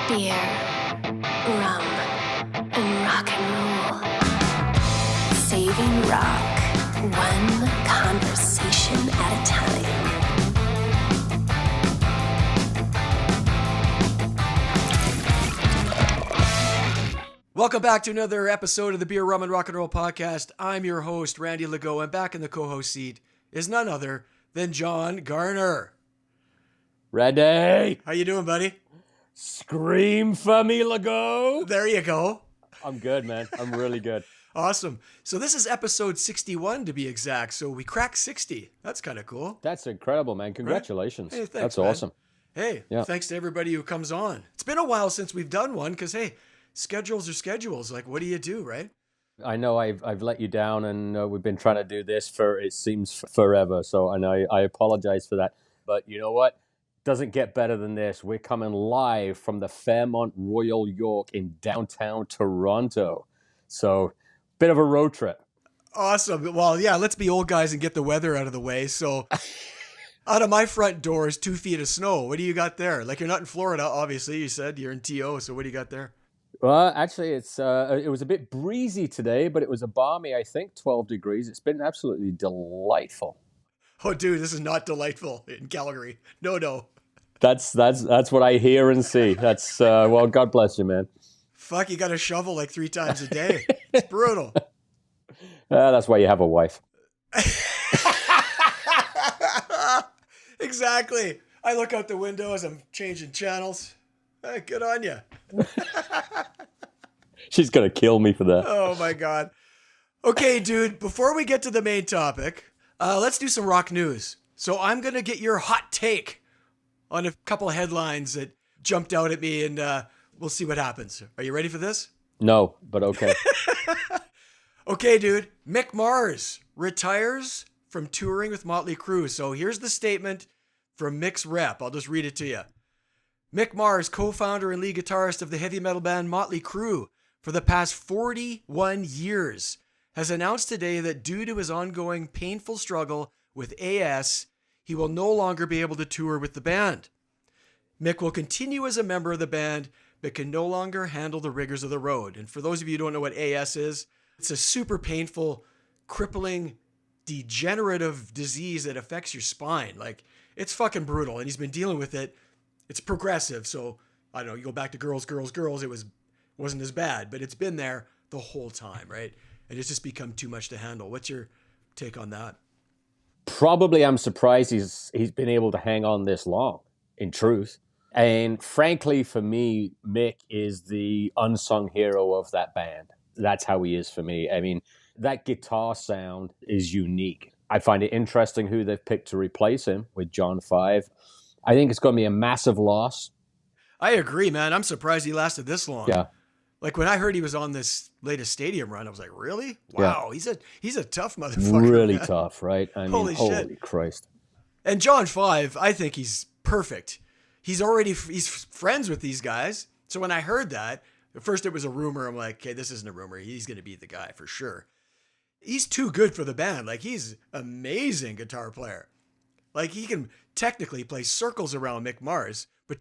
Beer, rum, and rock and roll. Saving rock, one conversation at a time. Welcome back to another episode of the Beer, Rum, and Rock and Roll podcast. I'm your host, Randy Legault, and back in the co-host seat is none other than Jon Garner. Randy! How you doing, buddy? Scream for me, Legault! There you go. I'm good, man. I'm really good. Awesome. So this is episode 61 to be exact, so we cracked 60. That's kind of cool. That's incredible, man. Congratulations. Right? Hey, thanks, That's man. awesome. Hey, thanks to everybody who comes on. It's been a while since we've done one because, hey, schedules are schedules. Like, what do you do, right? I know I've let you down, and we've been trying to do this for, it seems, forever. So I apologize for that. But you know what? Doesn't get better than this. We're coming live from the Fairmont Royal York in downtown Toronto. So, bit of a road trip. Awesome. Well, yeah, let's be old guys and get the weather out of the way. So, out of my front door is 2 feet of snow. What do you got there? Like, you're not in Florida, obviously. You said you're in TO. So, what do you got there? Well, actually, it was a bit breezy today, but it was a balmy, I think, 12 degrees. It's been absolutely delightful. Oh, dude, this is not delightful in Calgary. No. That's what I hear and see. That's well, God bless you, man. Fuck, you got to shovel like 3 times a day. It's brutal. That's why you have a wife. Exactly. I look out the window as I'm changing channels. Good on you. She's gonna kill me for that. Oh my God. Okay, dude, before we get to the main topic, let's do some rock news. So I'm going to get your hot take on a couple of headlines that jumped out at me, and we'll see what happens. Are you ready for this? No, but okay. Okay, dude. Mick Mars retires from touring with Motley Crue. So here's the statement from Mick's rep. I'll just read it to you. Mick Mars, co-founder and lead guitarist of the heavy metal band Motley Crue for the past 41 years, has announced today that due to his ongoing painful struggle with AS, he will no longer be able to tour with the band. Mick will continue as a member of the band, but can no longer handle the rigors of the road. And for those of you who don't know what AS is, it's a super painful, crippling, degenerative disease that affects your spine. Like, it's fucking brutal, and he's been dealing with it. It's progressive, so I don't know, you go back to girls, it wasn't as bad, but it's been there the whole time, right? And it's just become too much to handle. What's your take on that? Probably I'm surprised he's been able to hang on this long, in truth. And frankly, for me, Mick is the unsung hero of that band. That's how he is for me. I mean, that guitar sound is unique. I find it interesting who they've picked to replace him with John 5. I think it's going to be a massive loss. I agree, man. I'm surprised he lasted this long. Yeah. Like, when I heard he was on this latest stadium run, I was like, really? Wow, yeah. He's a tough motherfucker. Really man. Tough, right? I mean, holy Christ. And John 5, I think he's perfect. He's friends with these guys. So when I heard that, at first it was a rumor. I'm like, okay, this isn't a rumor. He's going to be the guy for sure. He's too good for the band. Like, he's amazing guitar player. Like, he can technically play circles around Mick Mars, but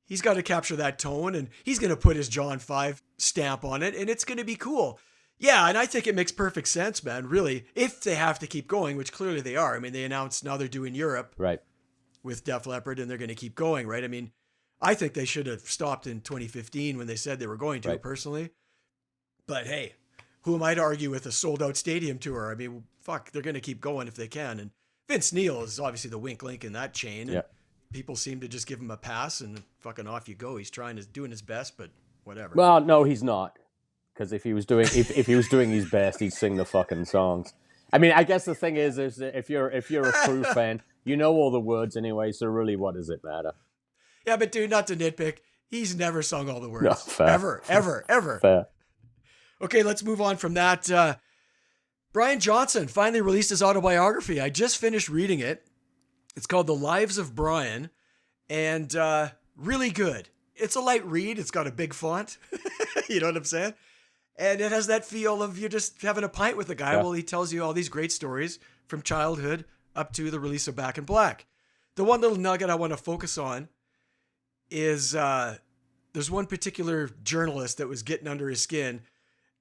he's got to capture that tone, and he's going to put his John 5 stamp on it, and it's going to be cool. Yeah, and I think it makes perfect sense, man, really, if they have to keep going, which clearly they are. I mean, they announced now they're doing Europe right with Def Leppard, and they're going to keep going, right? I mean, I think they should have stopped in 2015 when they said they were going to, personally. But hey, who am I to argue with a sold-out stadium tour? I mean, fuck, they're going to keep going if they can. And Vince Neil is obviously the weak link in that chain. And people seem to just give him a pass and fucking off you go. He's doing his best, but whatever. Well, no, he's not. Because if he was doing his best, he'd sing the fucking songs. I mean, I guess the thing is that if you're a Crue fan, you know all the words anyway. So really, what does it matter? Yeah, but dude, not to nitpick, he's never sung all the words. No, fair. Ever. Fair. Okay, let's move on from that. Brian Johnson finally released his autobiography. I just finished reading it. It's called The Lives of Brian, and really good. It's a light read. It's got a big font. You know what I'm saying? And it has that feel of you're just having a pint with the guy while he tells you all these great stories from childhood up to the release of Back in Black. The one little nugget I want to focus on is the there's one particular journalist that was getting under his skin,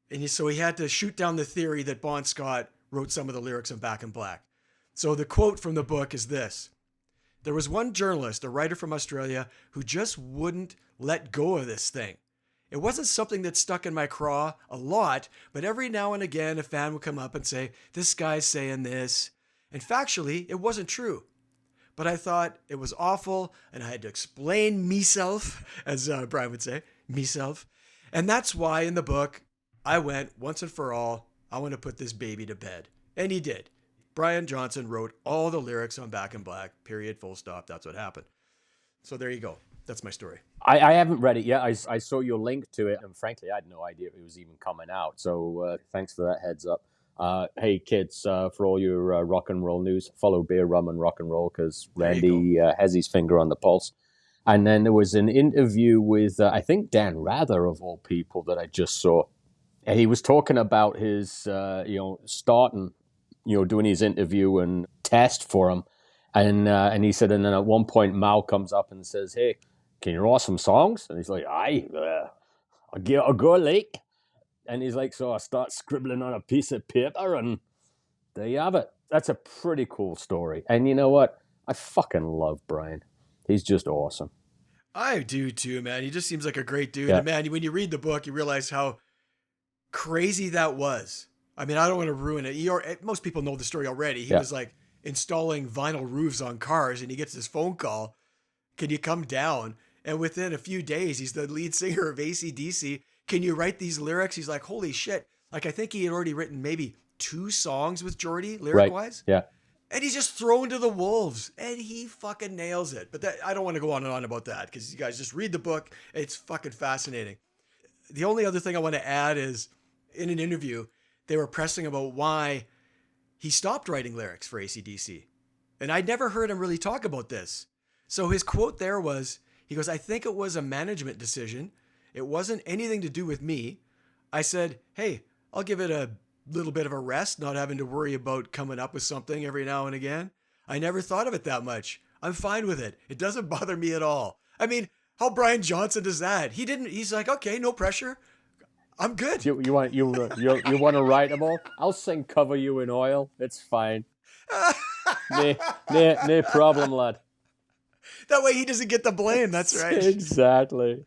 and so he had to shoot down the theory that Bon Scott wrote some of the lyrics on Back in Black. So the quote from the book is this: "There was one journalist, a writer from Australia, who just wouldn't let go of this thing. It wasn't something that stuck in my craw a lot, but every now and again a fan would come up and say, 'This guy's saying this.' And factually, it wasn't true. But I thought it was awful, and I had to explain meself," as Brian would say, meself. "And that's why in the book, I went, once and for all, I want to put this baby to bed." And he did. Brian Johnson wrote all the lyrics on Back in Black, period, full stop. That's what happened. So there you go. That's my story. I haven't read it yet. I saw your link to it, and frankly, I had no idea it was even coming out. So thanks for that heads up. Hey, kids, for all your rock and roll news, follow Beer, Rum, and Rock and Roll, because Randy has his finger on the pulse. And then there was an interview with, I think, Dan Rather, of all people, that I just saw. And he was talking about his, starting, doing his interview and test for him. And he said, and then at one point, Mal comes up and says, "Hey, can you write some songs?" And he's like, "Aye, I'll go, like." And he's like, so I start scribbling on a piece of paper, and there you have it. That's a pretty cool story. And you know what? I fucking love Brian. He's just awesome. I do too, man. He just seems like a great dude. Yeah. And man, when you read the book, you realize how crazy that was. I mean, I don't want to ruin it. Most people know the story already. He was like installing vinyl roofs on cars, and he gets this phone call, "Can you come down?" And within a few days, he's the lead singer of AC/DC. "Can you write these lyrics?" He's like, holy shit. Like, I think he had already written maybe 2 songs with Geordie, lyric-wise. Right. Yeah. And he's just thrown to the wolves, and he fucking nails it. But I don't want to go on and on about that, because you guys just read the book. It's fucking fascinating. The only other thing I want to add is, in an interview, they were pressing about why he stopped writing lyrics for AC/DC. And I'd never heard him really talk about this. So his quote there was, he goes, "I think it was a management decision. It wasn't anything to do with me. I said, hey, I'll give it a little bit of a rest, not having to worry about coming up with something every now and again. I never thought of it that much. I'm fine with it. It doesn't bother me at all." I mean, how Brian Johnson does that? He's like, okay, no pressure. I'm good. You want to write them all? I'll sing "Cover You in Oil." It's fine. No problem, lad. That way he doesn't get the blame. That's right. Exactly.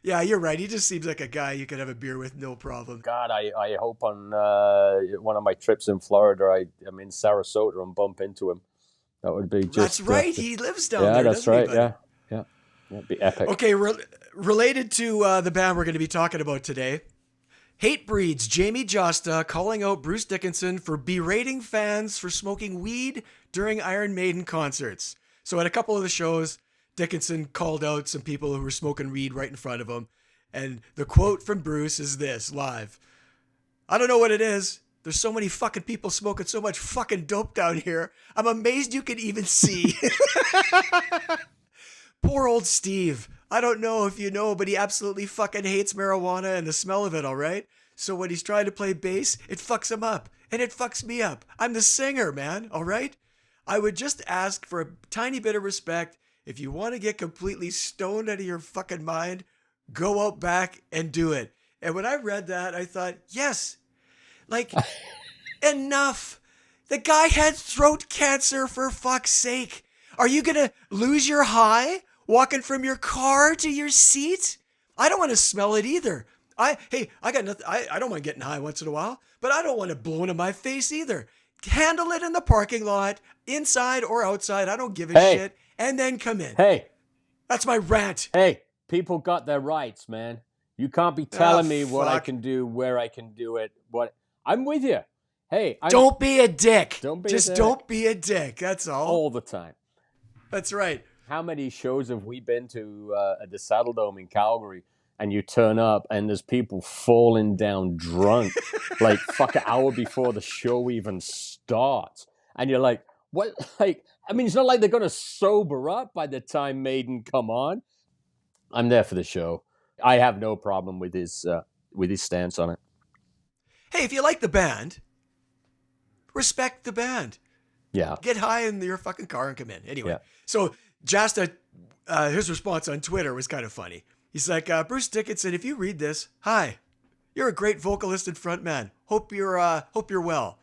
Yeah, you're right. He just seems like a guy you could have a beer with, no problem. God, I hope on one of my trips in Florida, I'm in Sarasota and bump into him. That would be just... That's right. He lives down there, that's right. He, yeah. That'd be epic. Okay, related to the band we're going to be talking about today, Hatebreed's Jamie Josta calling out Bruce Dickinson for berating fans for smoking weed during Iron Maiden concerts. So at a couple of the shows, Dickinson called out some people who were smoking weed right in front of him. And the quote from Bruce is this, live: "I don't know what it is. There's so many fucking people smoking so much fucking dope down here. I'm amazed you can even see." Poor old Steve. I don't know if you know, but he absolutely fucking hates marijuana and the smell of it, all right? So when he's trying to play bass, it fucks him up. And it fucks me up. I'm the singer, man, all right? I would just ask for a tiny bit of respect. If you want to get completely stoned out of your fucking mind, go out back and do it. And when I read that, I thought, yes, like, enough. The guy had throat cancer, for fuck's sake. Are you going to lose your high walking from your car to your seat? I don't want to smell it either. I got nothing. I don't mind getting high once in a while, but I don't want it blown in my face either. Handle it in the parking lot, inside or outside. I don't give a shit. And then come in. Hey. That's my rant. Hey, people got their rights, man. You can't be telling me what I can do, where I can do it. I'm with you. Hey. Don't be a dick. Don't be a dick. That's all. All the time. That's right. How many shows have we been to at the Saddle Dome in Calgary, and you turn up and there's people falling down drunk like fuck an hour before the show even starts, and you're like, what? Like, I mean, it's not like they're gonna sober up by the time Maiden come on. I'm there for the show. I have no problem with his stance on it. Hey, if you like the band, respect the band. Yeah. Get high in your fucking car and come in. Anyway, Yeah. So Jasta, his response on Twitter was kind of funny. He's like, Bruce Dickinson, if you read this, hi, you're a great vocalist and frontman. Hope you're well.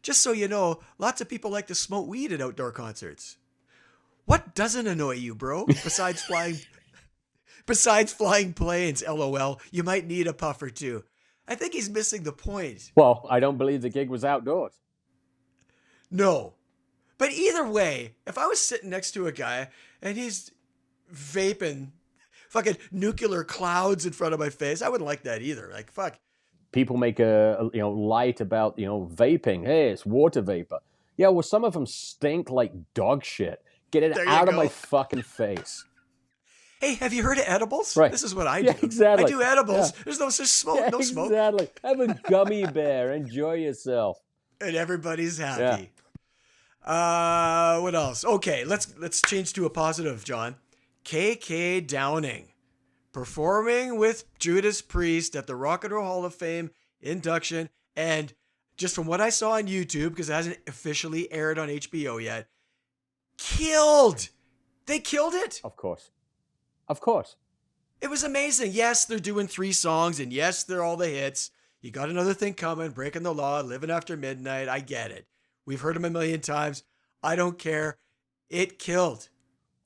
Just so you know, lots of people like to smoke weed at outdoor concerts. What doesn't annoy you, bro? Besides flying planes, LOL, you might need a puff or two. I think he's missing the point. Well, I don't believe the gig was outdoors. No. But either way, if I was sitting next to a guy and he's vaping fucking nuclear clouds in front of my face, I wouldn't like that either. Like, fuck. People make a light about, vaping. Hey, it's water vapor. Yeah, well, some of them stink like dog shit. Get it out of my fucking face. Hey, have you heard of edibles? Right. This is what I do. Yeah, exactly. I do edibles. Yeah. There's no smoke. No smoke. Exactly. Have a gummy bear. Enjoy yourself. And everybody's happy. Yeah. What else? Okay, let's change to a positive, John. KK Downing performing with Judas Priest at the Rock and Roll Hall of Fame induction, and just from what I saw on YouTube, because it hasn't officially aired on HBO yet, killed. They killed it. Of course. It was amazing. Yes, they're doing 3 songs, and yes, they're all the hits. You got another thing coming, Breaking the Law, Living After Midnight. I get it. We've heard them a million times. I don't care. It killed.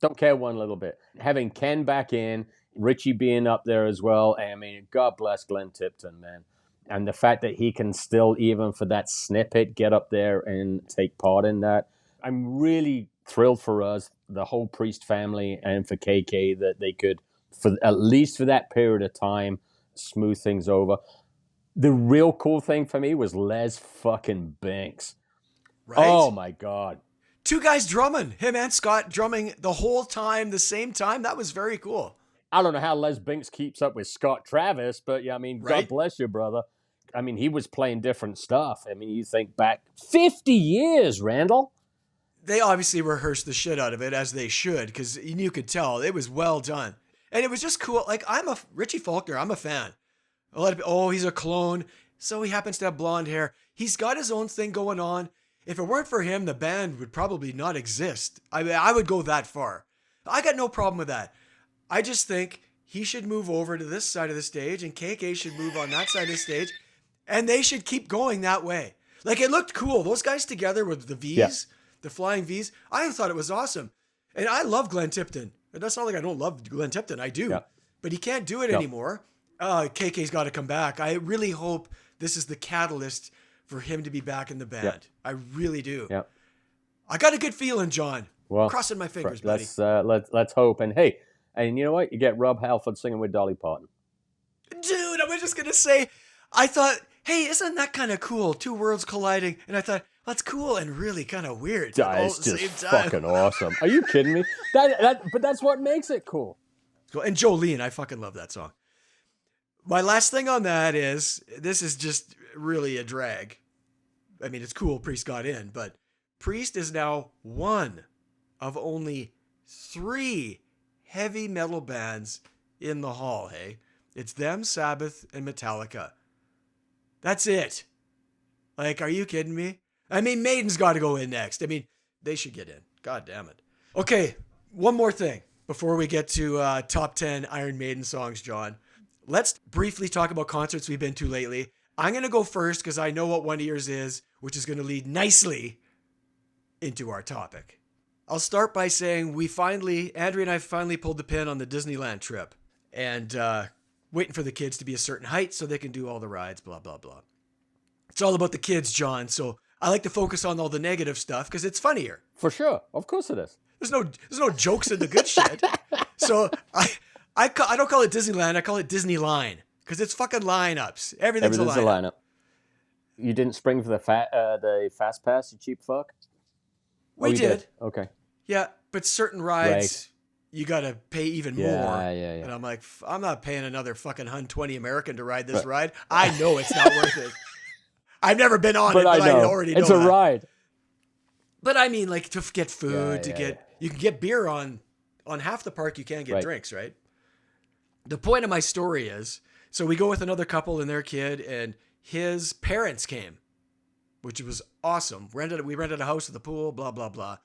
Don't care one little bit. Having Ken back in, Richie being up there as well. I mean, God bless Glenn Tipton, man. And the fact that he can still, even for that snippet, get up there and take part in that. I'm really thrilled for us, the whole Priest family, and for KK, that they could, for at least for that period of time, smooth things over. The real cool thing for me was Les fucking Binks. Right? Oh, my God. 2 guys drumming. Him and Scott drumming the whole time, the same time. That was very cool. I don't know how Les Binks keeps up with Scott Travis, but yeah, I mean, right? God bless you, brother. I mean, he was playing different stuff. I mean, you think back 50 years, Randall. They obviously rehearsed the shit out of it, as they should, because you could tell it was well done. And it was just cool. Like, Richie Faulkner, I'm a fan. A lot of people, he's a clone, so he happens to have blonde hair. He's got his own thing going on. If it weren't for him, the band would probably not exist. I mean, I would go that far. I got no problem with that. I just think he should move over to this side of the stage, and KK should move on that side of the stage, and they should keep going that way. Like, it looked cool. Those guys together with the V's, the flying V's, I thought it was awesome. And I love Glenn Tipton. And that's not like I don't love Glenn Tipton. I do. Yeah. But he can't do it anymore. KK's got to come back. I really hope this is the catalyst for him to be back in the band. Yeah. I really do. Yeah. I got a good feeling, John. Well, crossing my fingers, buddy. Let's hope. And hey, and you know what? You get Rob Halford singing with Dolly Parton. Dude, I was just going to say, I thought, hey, isn't that kind of cool? 2 worlds colliding. And I thought, that's cool and really kind of weird. It's just fucking awesome. Are you kidding me? But that's what makes it cool. Cool. And Jolene, I fucking love that song. My last thing on that is, this is just really a drag. I mean, it's cool Priest got in, but Priest is now one of only 3 heavy metal bands in the hall, hey? It's them, Sabbath, and Metallica. That's it. Like, are you kidding me? I mean, Maiden's got to go in next. I mean, they should get in. God damn it. Okay, one more thing before we get to top 10 Iron Maiden songs, John. Let's briefly talk about concerts we've been to lately. I'm going to go first because I know what one of yours is, which is going to lead nicely into our topic. I'll start by saying Andrea and I finally pulled the pin on the Disneyland trip, and waiting for the kids to be a certain height so they can do all the rides, blah, blah, blah. It's all about the kids, John, so I like to focus on all the negative stuff because it's funnier. For sure. Of course it is. There's no jokes in the good shit. So I don't call it Disneyland, I call it Disney Line because it's fucking lineups. Everything's a lineup. You didn't spring for the fast pass, you cheap fuck? We did. Okay. Yeah, but certain rides, you got to pay even more. Yeah. And I'm like, I'm not paying another fucking $120 American to ride this ride. I know it's not worth it. I've never been on it, but I already know it's a ride. But I mean, like, to get food, you can get beer on half the park, you can't get drinks, right? The point of my story is, so we go with another couple and their kid, and his parents came, which was awesome. We rented a house with a pool, blah, blah, blah.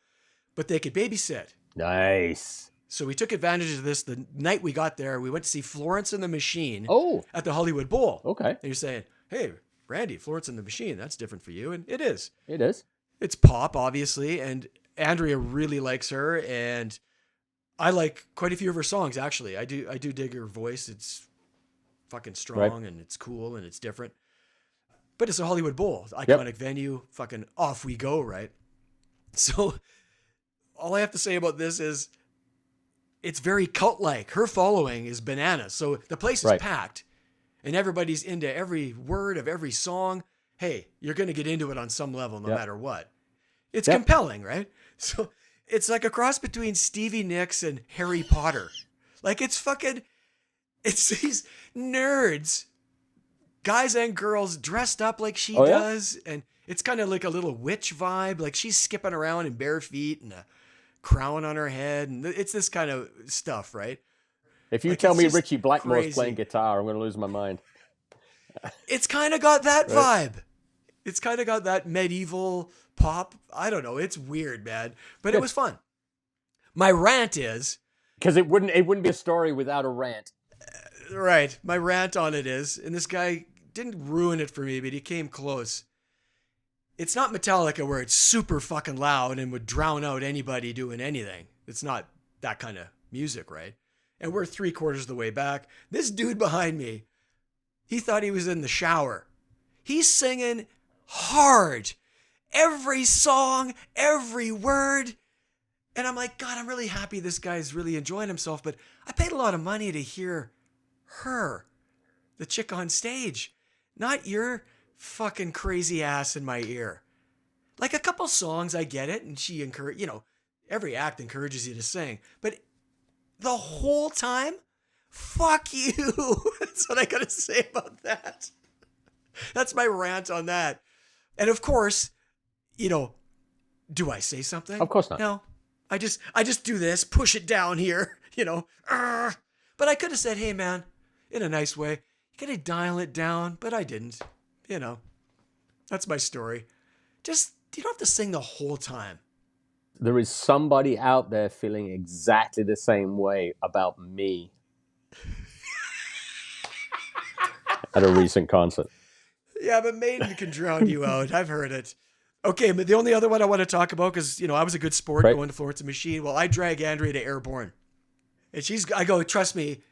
But they could babysit. Nice. So we took advantage of this. The night we got there, we went to see Florence and the Machine Oh, at the Hollywood Bowl. okay. And you're saying, hey, Randy, Florence and the Machine, that's different for you. And it is. It is. It's pop, obviously. And Andrea really likes her. And I like quite a few of her songs, actually. I do dig her voice. It's fucking strong and it's cool and it's different. But it's a Hollywood Bowl, iconic venue, fucking off we go, right? So all I have to say about this is it's very cult-like. Her following is bananas. So the place is packed and everybody's into every word of every song. Hey, you're going to get into it on some level no matter what. It's compelling, right? So it's like a cross between Stevie Nicks and Harry Potter. Like it's these nerds, guys and girls dressed up like she does. And it's kind of like a little witch vibe. Like she's skipping around in bare feet and a crown on her head. And it's this kind of stuff, right? If you like tell me Richie Blackmore's crazy. playing guitar, I'm going to lose my mind. It's kind of got that vibe. It's kind of got that medieval pop. I don't know. It's weird, man. But it was fun. My rant is... Because it wouldn't be a story without a rant. Right. My rant on it is, and this guy didn't ruin it for me, but he came close. It's not Metallica where it's super fucking loud and would drown out anybody doing anything. It's not that kind of music, right? And we're 3/4 of the way back. This dude behind me, he thought he was in the shower. He's singing hard. Every song, every word. And I'm like, God, I'm really happy this guy's really enjoying himself, but I paid a lot of money to hear her, the chick on stage, not your fucking crazy ass in my ear. Like a couple songs, I get it, and she every act encourages you to sing, but the whole time, fuck you. That's what I gotta say about that. That's my rant on that. And of course, do I say something? Of course not. No. I just do this, push it down here, But I could have said, hey man, in a nice way, you gotta dial it down, but I didn't. That's my story. Just, you don't have to sing the whole time. There is somebody out there feeling exactly the same way about me at a recent concert. Yeah, but Maiden can drown you out. I've heard it. Okay, but the only other one I want to talk about, because, I was a good sport going to Florence and Machine. Well, I drag Andrea to Airborne. And I go, trust me,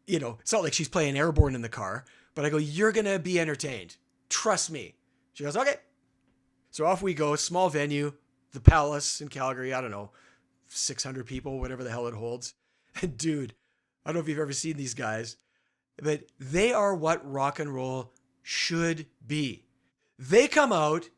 it's not like she's playing Airborne in the car, but I go, you're going to be entertained. Trust me. She goes, okay. So off we go, small venue, the Palace in Calgary, I don't know, 600 people, whatever the hell it holds. And dude, I don't know if you've ever seen these guys, but they are what rock and roll should be. They come out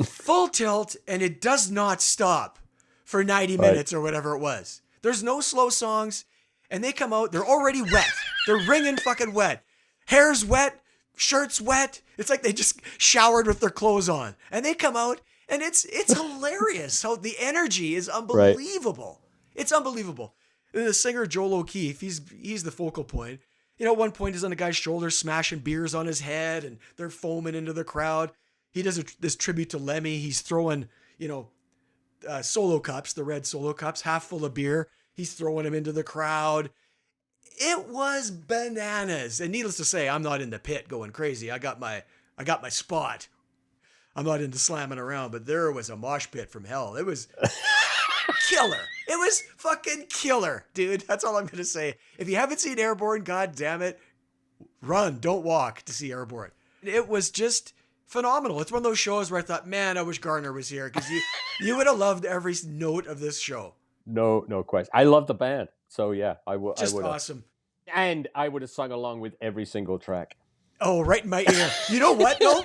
full tilt and it does not stop for 90 minutes or whatever it was. There's no slow songs and they come out, they're already wet. They're wringing fucking wet. Hair's wet, shirt's wet. It's like they just showered with their clothes on. And they come out and it's hilarious how the energy is unbelievable. It's unbelievable. And the singer Joel O'Keefe, he's the focal point. At one point he's on a guy's shoulder smashing beers on his head and they're foaming into the crowd. He does this tribute to Lemmy. He's throwing, solo cups, the red solo cups, half full of beer. He's throwing them into the crowd. It was bananas. And needless to say, I'm not in the pit going crazy. I got my spot. I'm not into slamming around, but there was a mosh pit from hell. It was killer. It was fucking killer, dude. That's all I'm going to say. If you haven't seen Airborne, God damn it, run, don't walk to see Airborne. It was just phenomenal. It's one of those shows where I thought, man, I wish Garner was here because you would have loved every note of this show. No question. I love the band. So yeah, I would. Just awesome. And I would have sung along with every single track. Oh, right in my ear. You know what, though?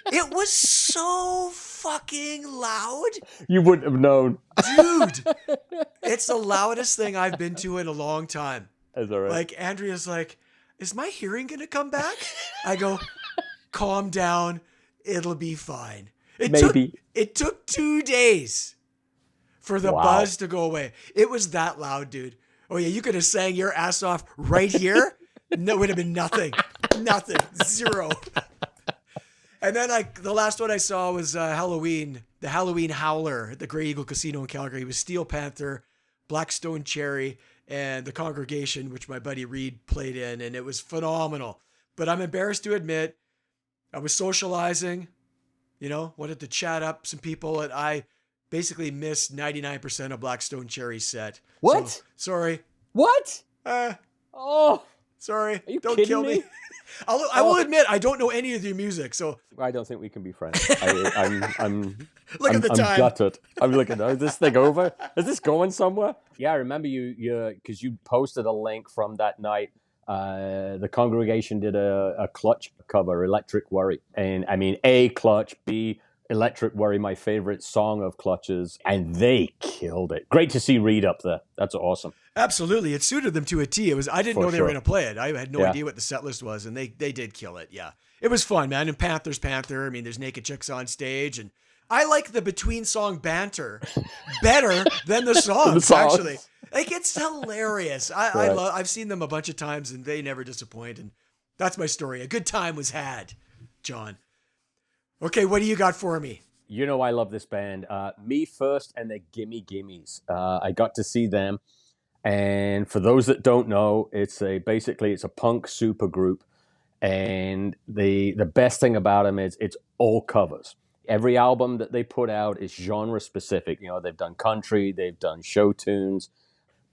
It was so fucking loud. You wouldn't have known. Dude, it's the loudest thing I've been to in a long time. That's all right. Like, Andrea's like, is my hearing going to come back? I go, calm down. It'll be fine. It took 2 days for the buzz to go away. It was that loud, dude. Oh, yeah, you could have sang your ass off right here. No, it would have been nothing. Nothing. Zero. And then the last one I saw was Halloween, the Halloween Howler at the Grey Eagle Casino in Calgary. It was Steel Panther, Blackstone Cherry and The Congregation, which my buddy Reed played in, and it was phenomenal. But I'm embarrassed to admit, I was socializing, wanted to chat up some people, and I basically missed 99% of Blackstone Cherry's set. What? So, sorry. What? Oh, sorry. Are you Don't kidding kill me. me? I will admit, I don't know any of your music, so I don't think we can be friends. I'm look at the time. I'm gutted. I'm looking. Is this thing over? Is this going somewhere? Yeah, I remember you because you posted a link from that night. The Congregation did a Clutch cover, Electric Worry, and I mean, A, Clutch, B, Electric Worry, my favorite song of Clutch's, and they killed it. Great to see Reed up there. That's awesome. Absolutely, it suited them to a T. I didn't know they were going to play it. I had no idea what the set list was, and they did kill it. Yeah, it was fun, man. And Panther's Panther. I mean, there's naked chicks on stage, and I like the between song banter better than the songs. Actually, like it's hilarious. I've seen them a bunch of times, and they never disappoint. And that's my story. A good time was had, John. Okay, what do you got for me? You know I love this band. Me First and the Gimmies. I got to see them. And for those that don't know, it's a punk super group. And the best thing about them is it's all covers. Every album that they put out is genre specific. They've done country, they've done show tunes,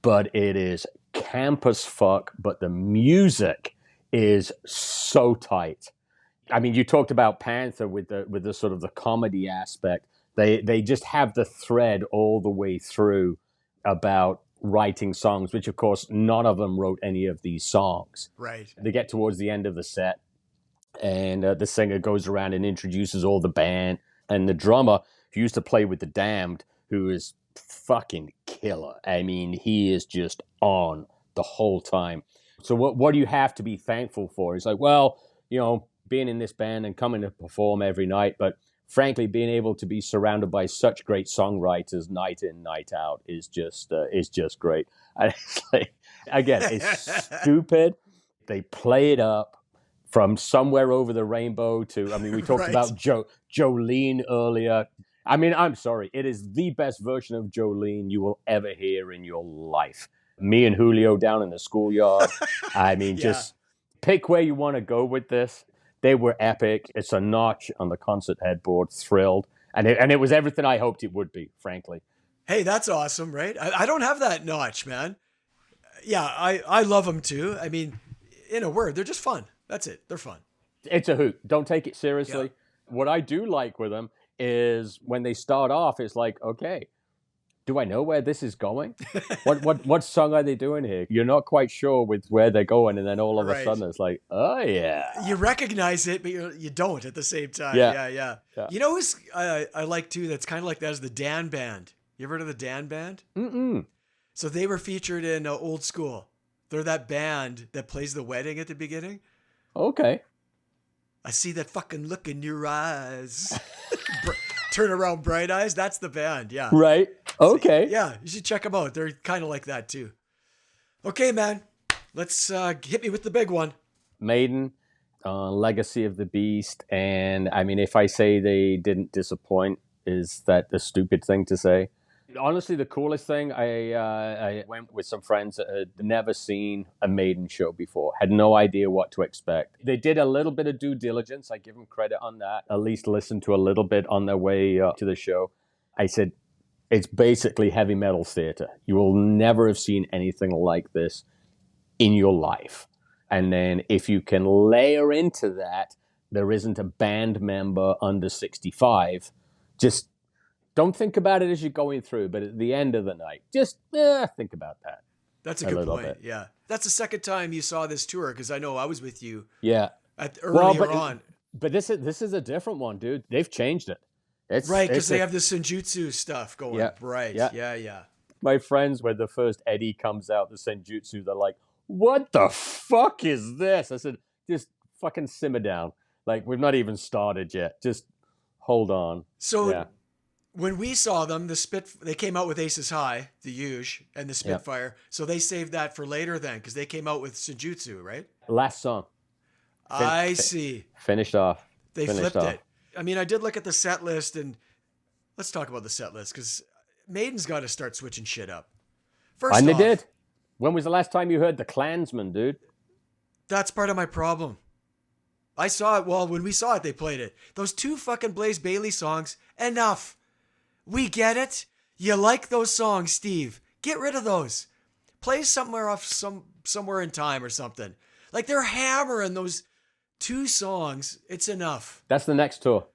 but it is camp as fuck, but the music is so tight. I mean, you talked about Panther with the sort of the comedy aspect. They just have the thread all the way through about writing songs, which of course none of them wrote any of these songs. Right. They get towards the end of the set, and the singer goes around and introduces all the band, and the drummer who used to play with the Damned, who is fucking killer. I mean, he is just on the whole time. So what do you have to be thankful for? It's like, well, being in this band and coming to perform every night, but frankly, being able to be surrounded by such great songwriters night in, night out is just great. And it's like, again, it's stupid. They play it up from Somewhere Over the Rainbow to, I mean, we talked about Jolene earlier. I mean, I'm sorry. It is the best version of Jolene you will ever hear in your life. Me and Julio down in the schoolyard. I mean, just pick where you want to go with this. They were epic. It's a notch on the concert headboard. Thrilled. And it was everything I hoped it would be, frankly. Hey, that's awesome, right? I don't have that notch, man. Yeah, I love them too. I mean, in a word, they're just fun. That's it. They're fun. It's a hoot. Don't take it seriously. Yeah. What I do like with them is when they start off, it's like, okay, do I know where this is going? What song are they doing here? You're not quite sure with where they're going, and then all of a sudden it's like, oh yeah. You recognize it, but you don't at the same time. Yeah. You know who's I like too that's kind of like that is the Dan Band. You ever heard of the Dan Band? Mm-mm. So they were featured in Old School. They're that band that plays the wedding at the beginning. Okay. I see that fucking look in your eyes. Turn around, bright eyes. That's the band. Yeah. Right. Okay. So, yeah. You should check them out. They're kind of like that too. Okay, man. Let's hit me with the big one. Maiden, Legacy of the Beast. And I mean, if I say they didn't disappoint, is that a stupid thing to say? Honestly, the coolest thing, I went with some friends that had never seen a Maiden show before, had no idea what to expect. They did a little bit of due diligence. I give them credit on that. At least listen to a little bit on their way to the show. I said, it's basically heavy metal theater. You will never have seen anything like this in your life. And then if you can layer into that, there isn't a band member under 65, just don't think about it as you're going through, but at the end of the night, just think about that. That's a good point. Bit. Yeah. That's the second time you saw this tour, because I know I was with you. Yeah. Earlier on. But this is a different one, dude. They've changed it. Right, because they have the Senjutsu stuff going. Yeah. Right. Yeah. My friends, when the first Eddie comes out, the Senjutsu, they're like, what the fuck is this? I said, just fucking simmer down. Like, we've not even started yet. Just hold on. So when we saw them, they came out with Aces High, the Huge, and the Spitfire. Yep. So they saved that for later then, because they came out with Senjutsu, right? Last song. I see. Finished off. They flipped it. I mean, I did look at the set list, and let's talk about the set list, because Maiden's got to start switching shit up. First And they off, did. When was the last time you heard the Klansman, dude? that's part of my problem. I saw it. Well, when we saw it, they played it. Those 2 fucking Blaze Bayley songs. Enough. We get it. You like those songs, Steve. Get rid of those. Play somewhere off somewhere in time or something. Like they're hammering those 2 songs. It's enough. That's the next tour.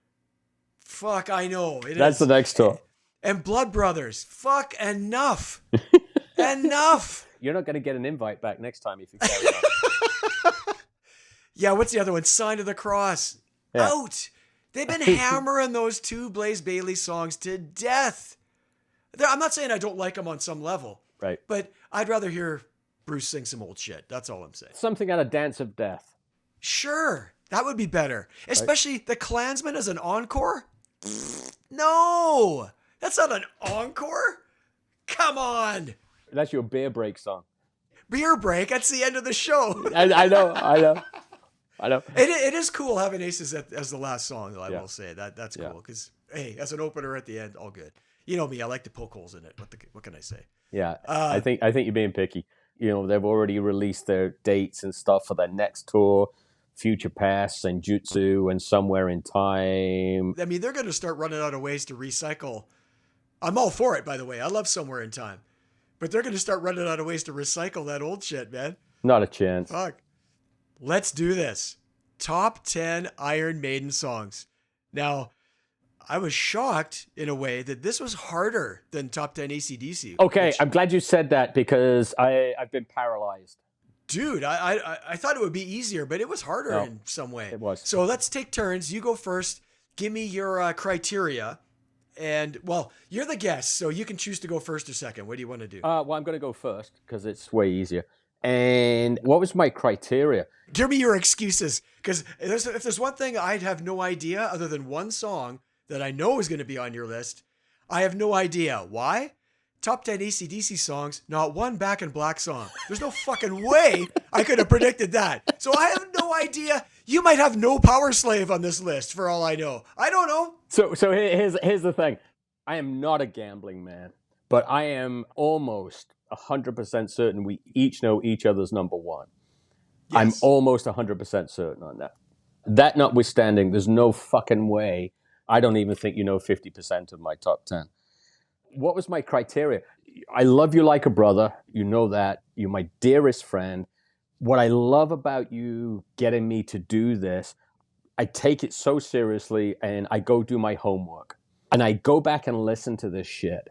Fuck, I know. That's the next tour. And Blood Brothers. Fuck, enough. Enough. You're not going to get an invite back next time if you carry on. Yeah, what's the other one? Sign of the Cross. Yeah. Out. They've been hammering those 2 Blaze Bayley songs to death. I'm not saying I don't like them on some level. Right. But I'd rather hear Bruce sing some old shit. That's all I'm saying. Something out of Dance of Death. Sure. That would be better. Especially the Klansman as an encore. No. That's not an encore. Come on. That's your beer break song. Beer break. That's the end of the show. I know. It is cool having Aces as the last song, though, I Yeah. will say. That's cool. Because, hey, as an opener at the end, all good. You know me, I like to poke holes in it. What can I say? Yeah, I think you're being picky. You know, they've already released their dates and stuff for their next tour, Future Past and Jutsu and Somewhere in Time. I mean, they're going to start running out of ways to recycle. I'm all for it, by the way. I love Somewhere in Time. But they're going to start running out of ways to recycle that old shit, man. Not a chance. Fuck. Let's do this. Top 10 Iron Maiden songs. Now, I was shocked in a way that this was harder than Top 10 AC/DC. Okay, I'm glad you said that because I've been paralyzed. Dude, I thought it would be easier, but it was harder No, in some way. it was. So let's take turns. You go first. Give me your criteria. And, well, you're the guest, so you can choose to go first or second. What do you want to do? Well, I'm going to go first because it's way easier. And what was my criteria? Give me your excuses. Because if there's one thing I'd have no idea other than one song that I know is going to be on your list, I have no idea. Why? Top 10 AC/DC songs, not one Back in Black song. There's no fucking way I could have predicted that. So I have no idea. You might have no Power Slave on this list for all I know. I don't know. So here's the thing. I am not a gambling man, but I am almost 100% certain we each know each other's number one. Yes. I'm almost 100% certain on that. That notwithstanding, there's no fucking way. I don't even think you know 50% of my top 10. What was my criteria? I love you like a brother. You know that. You're my dearest friend. What I love about you getting me to do this, I take it so seriously and I go do my homework. And I go back and listen to this shit.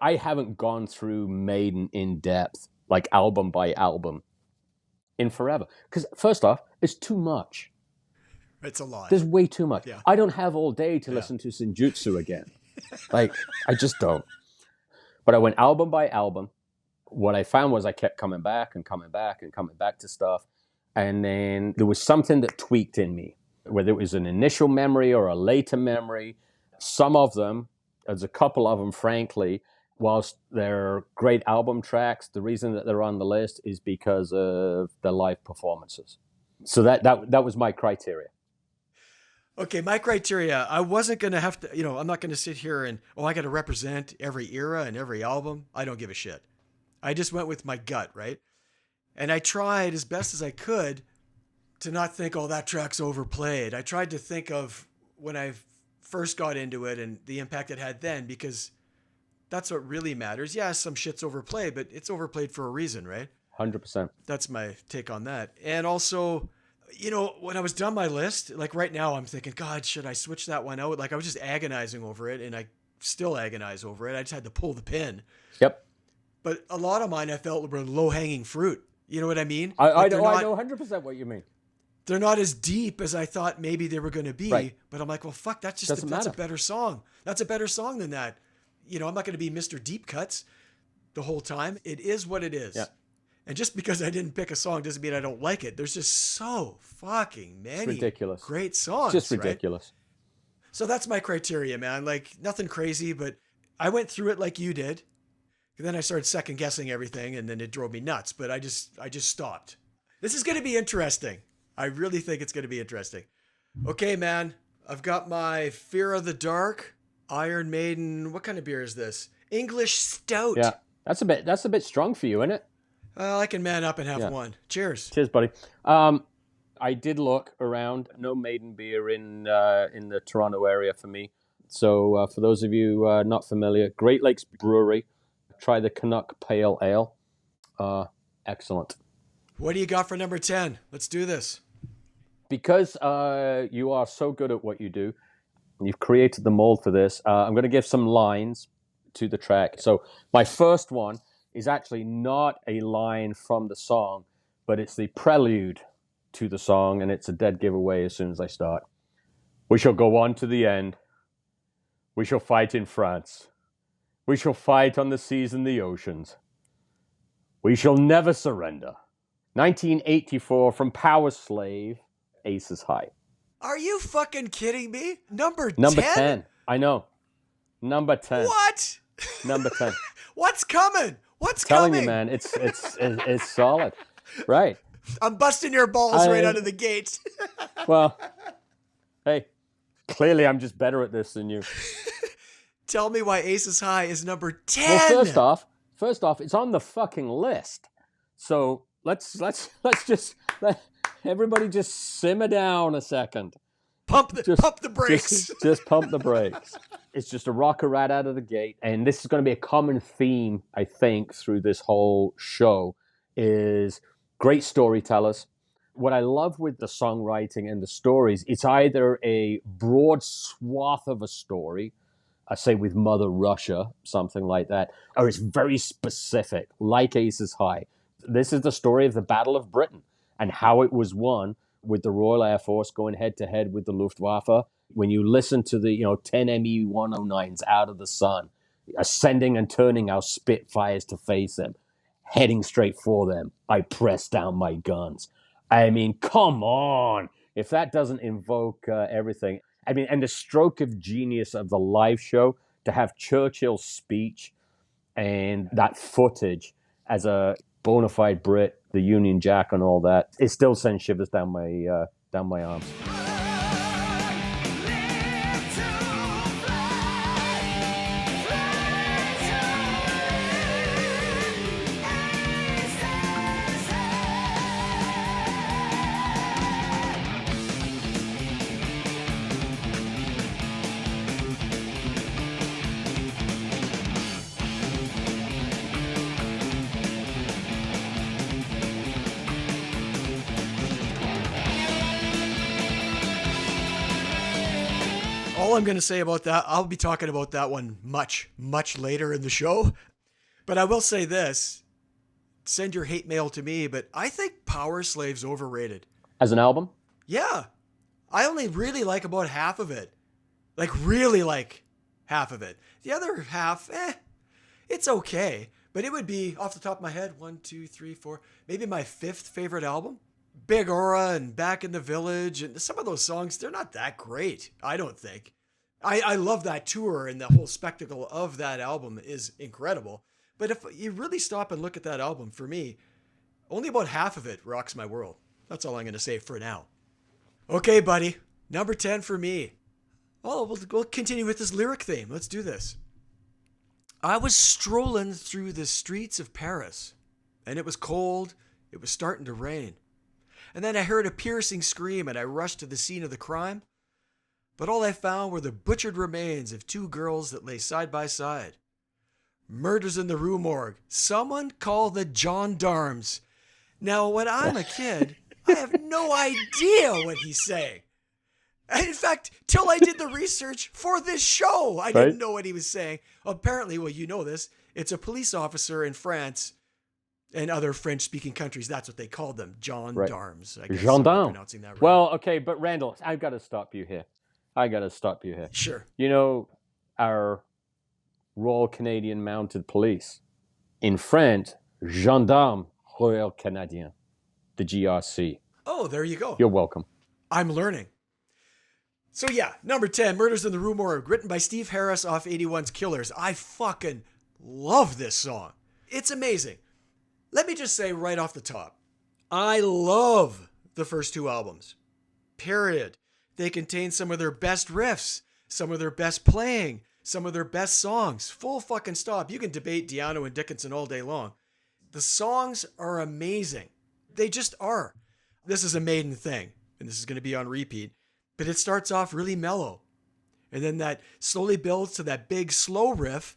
I haven't gone through Maiden in depth, like album by album, in forever. Because first off, it's too much. It's a lot. There's way too much. Yeah. I don't have all day to listen to Senjutsu again. Like, I just don't. But I went album by album. What I found was I kept coming back and coming back and coming back to stuff. And then there was something that tweaked in me, whether it was an initial memory or a later memory. Some of them, there's a couple of them, frankly, whilst they're great album tracks, the reason that they're on the list is because of the live performances. So that was my criteria. Okay, my criteria, I wasn't going to have to, I'm not going to sit here and, I got to represent every era and every album. I don't give a shit. I just went with my gut, right? And I tried as best as I could to not think, that track's overplayed. I tried to think of when I first got into it and the impact it had then, because that's what really matters. Yeah, some shit's overplayed, but it's overplayed for a reason, right? 100%. That's my take on that. And also, when I was done my list, like right now, I'm thinking, God, should I switch that one out? Like I was just agonizing over it, and I still agonize over it. I just had to pull the pin. Yep. But a lot of mine I felt were low-hanging fruit. You know what I mean? I know 100% what you mean. They're not as deep as I thought maybe they were going to be. Right. But I'm like, well, fuck, that's a better song. That's a better song than that. I'm not going to be Mr. Deep Cuts the whole time. It is what it is. Yeah. And just because I didn't pick a song doesn't mean I don't like it. There's just so fucking many ridiculous. Great songs. It's just ridiculous. Right? So that's my criteria, man. Like nothing crazy, but I went through it like you did. And then I started second guessing everything, and then it drove me nuts. But I just stopped. This is going to be interesting. I really think it's going to be interesting. Okay, man. I've got my Fear of the Dark, Iron Maiden. What kind of beer is this? English Stout. Yeah. That's a bit strong for you, isn't it? Well, I can man up and have Yeah. one. Cheers. Cheers, buddy. I did look around. No Maiden beer in the Toronto area for me. So for those of you not familiar, Great Lakes Brewery, try the Canuck Pale Ale. Excellent. What do you got for number 10? Let's do this. Because you are so good at what you do, and you've created the mold for this, I'm going to give some lines to the track. So my first one is actually not a line from the song, but it's the prelude to the song, and it's a dead giveaway as soon as I start. We shall go on to the end. We shall fight in France. We shall fight on the seas and the oceans. We shall never surrender. 1984 from Power Slave, Aces High. Are you fucking kidding me? Number 10? Number 10. I know. Number 10. What? Number 10. What's coming? What's Telling coming? you, man, it's solid. Right. I'm busting your balls right out of the gate. Well, hey, clearly I'm just better at this than you. Tell me why Aces High is number 10. Well, first off, it's on the fucking list. So let's just let everybody just simmer down a second. Pump the brakes. Just pump the brakes. It's just a rocker right out of the gate. And this is going to be a common theme, I think, through this whole show, is great storytellers. What I love with the songwriting and the stories, it's either a broad swath of a story, I say with Mother Russia, something like that, or it's very specific, like Aces High. This is the story of the Battle of Britain and how it was won with the Royal Air Force going head-to-head with the Luftwaffe. When you listen to the 10 Me-109s out of the sun, ascending and turning our Spitfires to face them, heading straight for them, I press down my guns. I mean, come on! If that doesn't invoke everything. I mean, and the stroke of genius of the live show, to have Churchill's speech and that footage as a bona fide Brit, the Union Jack and all that, it still sends shivers down my arms. All I'm going to say about that, I'll be talking about that one much, much later in the show. But I will say this, send your hate mail to me, but I think Power Slave's overrated. As an album? Yeah. I only really like about half of it. Like, really like half of it. The other half, it's okay. But it would be, off the top of my head, 1, 2, 3, 4, maybe my 5th favorite album. Big Aura and Back in the Village, and some of those songs, they're not that great, I don't think. I love that tour, and the whole spectacle of that album is incredible. But if you really stop and look at that album, for me, only about half of it rocks my world. That's all I'm going to say for now. Okay, buddy. Number 10 for me. Oh, we'll continue with this lyric theme. Let's do this. I was strolling through the streets of Paris, and it was cold. It was starting to rain. And then I heard a piercing scream, and I rushed to the scene of the crime. But all I found were the butchered remains of 2 girls that lay side by side. Murders in the Rue Morgue. Someone call the gendarmes. Now, when I'm a kid, I have no idea what he's saying. And in fact, till I did the research for this show, I didn't know what he was saying. Apparently, well, you know this, it's a police officer in France and other French-speaking countries. That's what they called them, gendarmes. I guess I'm pronouncing that right. Well, okay, but Randall, I've got to stop you here. Sure. You know, our Royal Canadian Mounted Police, in French, Gendarme Royal Canadien, the GRC. Oh, there you go. You're welcome. I'm learning. So yeah, number 10, Murders in the Rue Morgue, written by Steve Harris off 81's Killers. I fucking love this song. It's amazing. Let me just say right off the top, I love the first 2 albums. Period. They contain some of their best riffs, some of their best playing, some of their best songs. Full fucking stop. You can debate Di'Anno and Dickinson all day long. The songs are amazing. They just are. This is a Maiden thing, and this is going to be on repeat, but it starts off really mellow. And then that slowly builds to that big slow riff,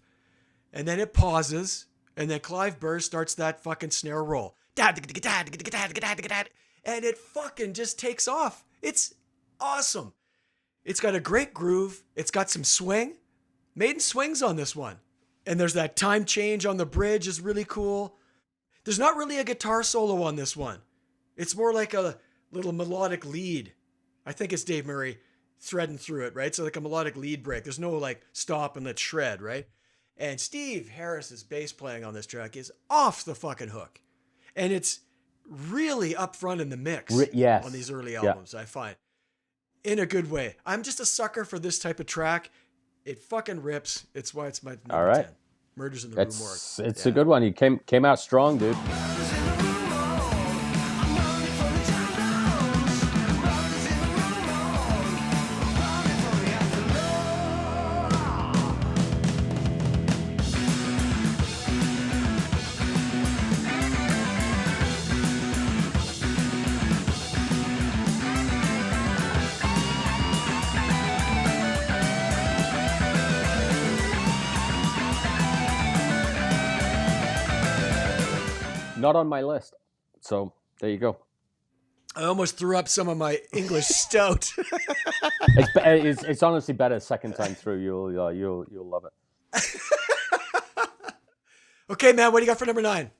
and then it pauses, and then Clive Burr starts that fucking snare roll. And it fucking just takes off. It's awesome. It's got a great groove. It's got some swing. Maiden swings on this one. And there's that time change on the bridge is really cool. There's not really a guitar solo on this one. It's more like a little melodic lead. I think it's Dave Murray threading through it, right? So like a melodic lead break. There's no like stop and let's shred, right? And Steve Harris's bass playing on this track is off the fucking hook. And it's really up front in the mix yes. on these early albums, I find. In a good way. I'm just a sucker for this type of track. It fucking rips. It's why it's my number 10. Murders in the Rue Morgue. It's a good one. You came out strong, dude. Not on my list. So there you go. I almost threw up some of my English stout. It's honestly better second time through. You'll love it. Okay, man, what do you got for number 9?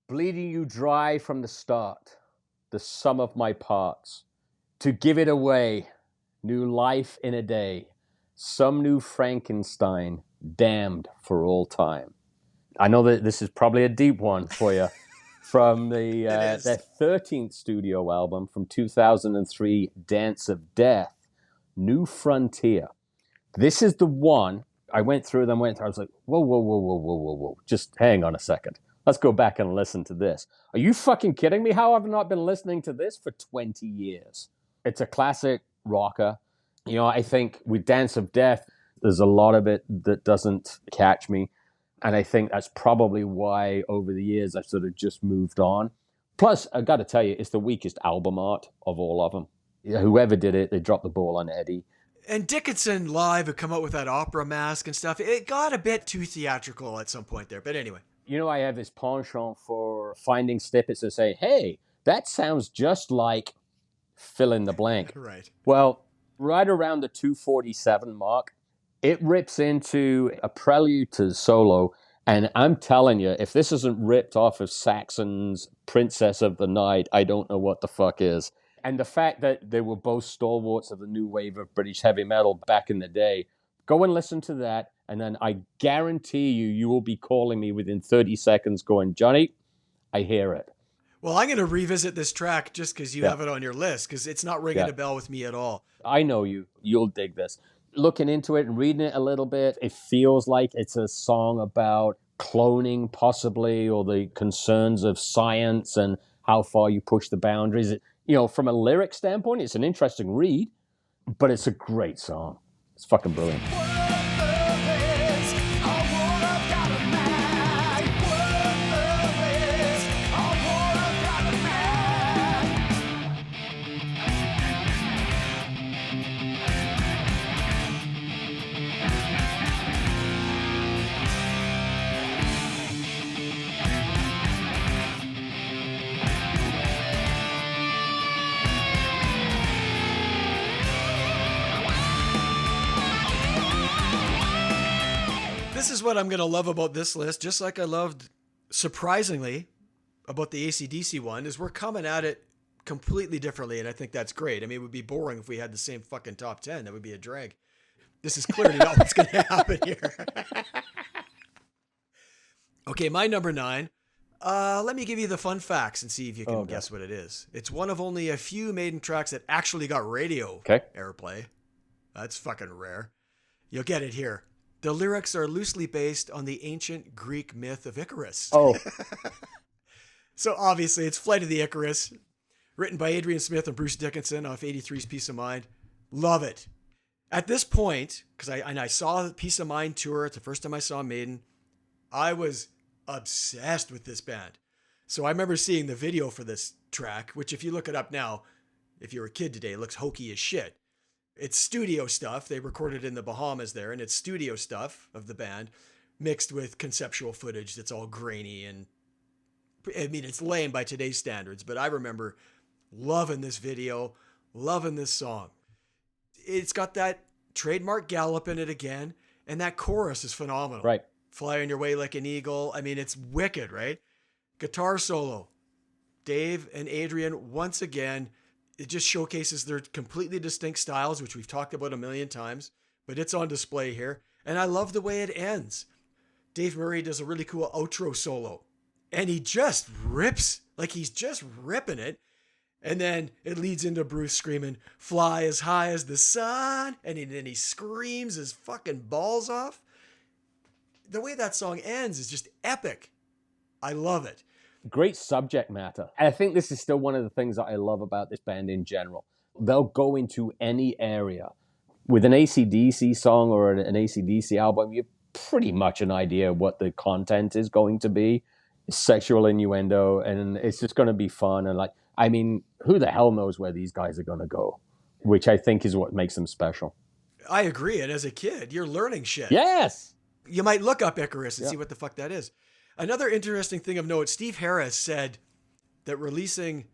Bleeding you dry from the start, the sum of my parts. To give it away, new life in a day. Some new Frankenstein, damned for all time. I know that this is probably a deep one for you. From their 13th studio album from 2003, Dance of Death, New Frontier. This is the one, I went through them, I was like, whoa. Just hang on a second. Let's go back and listen to this. Are you fucking kidding me? How have I not been listening to this for 20 years? It's a classic rocker. You know, I think with Dance of Death, there's a lot of it that doesn't catch me. And I think that's probably why over the years I've sort of just moved on. Plus, I got to tell you, it's the weakest album art of all of them. Whoever did it, they dropped the ball on Eddie. And Dickinson live had come out with that opera mask and stuff. It got a bit too theatrical at some point there. But anyway. You know, I have this penchant for finding snippets that say, hey, that sounds just like fill in the blank. Right. Well, right around the 247 mark, it rips into a prelude to the solo, and I'm telling you, if this isn't ripped off of Saxon's Princess of the Night, I don't know what the fuck is. And the fact that they were both stalwarts of the new wave of British heavy metal back in the day, go and listen to that, and then I guarantee you will be calling me within 30 seconds going, Johnny, I hear it. Well, I'm going to revisit this track just because you have it on your list, because it's not ringing a bell with me at all. I know you. You'll dig this. Looking into it and reading it a little bit, it feels like it's a song about cloning possibly, or the concerns of science and how far you push the boundaries. You know, from a lyric standpoint, it's an interesting read, but it's a great song. It's fucking brilliant. This is what I'm going to love about this list, just like I loved, surprisingly, about the AC/DC one, is we're coming at it completely differently, and I think that's great. I mean, it would be boring if we had the same fucking top 10. That would be a drag. This is clearly not what's going to happen here. Okay, my number 9. Let me give you the fun facts and see if you can guess what it is. It's one of only a few Maiden tracks that actually got radio airplay. That's fucking rare. You'll get it here. The lyrics are loosely based on the ancient Greek myth of Icarus. Oh. So obviously it's Flight of the Icarus, written by Adrian Smith and Bruce Dickinson off 83's Peace of Mind. Love it. At this point, because I saw the Peace of Mind tour, it's the first time I saw Maiden, I was obsessed with this band. So I remember seeing the video for this track, which if you look it up now, if you're a kid today, it looks hokey as shit. It's studio stuff. They recorded in the Bahamas there, and it's studio stuff of the band mixed with conceptual footage that's all grainy. And I mean, it's lame by today's standards, but I remember loving this video, loving this song. It's got that trademark gallop in it again, and that chorus is phenomenal. Right. Fly on your way like an eagle. I mean, it's wicked, right? Guitar solo. Dave and Adrian, once again, it just showcases their completely distinct styles, which we've talked about a million times, but it's on display here. And I love the way it ends. Dave Murray does a really cool outro solo, and he just rips, like he's just ripping it. And then it leads into Bruce screaming, fly as high as the sun. And then he screams his fucking balls off. The way that song ends is just epic. I love it. Great subject matter. I think this is still one of the things that I love about this band in general. They'll go into any area. With an AC/DC song or an AC/DC album, you've pretty much an idea what the content is going to be. Sexual innuendo, and it's just going to be fun. And like, I mean, who the hell knows where these guys are going to go, which I think is what makes them special. I agree. And as a kid, you're learning shit. Yes. You might look up Icarus and see what the fuck that is. Another interesting thing of note, Steve Harris said that releasing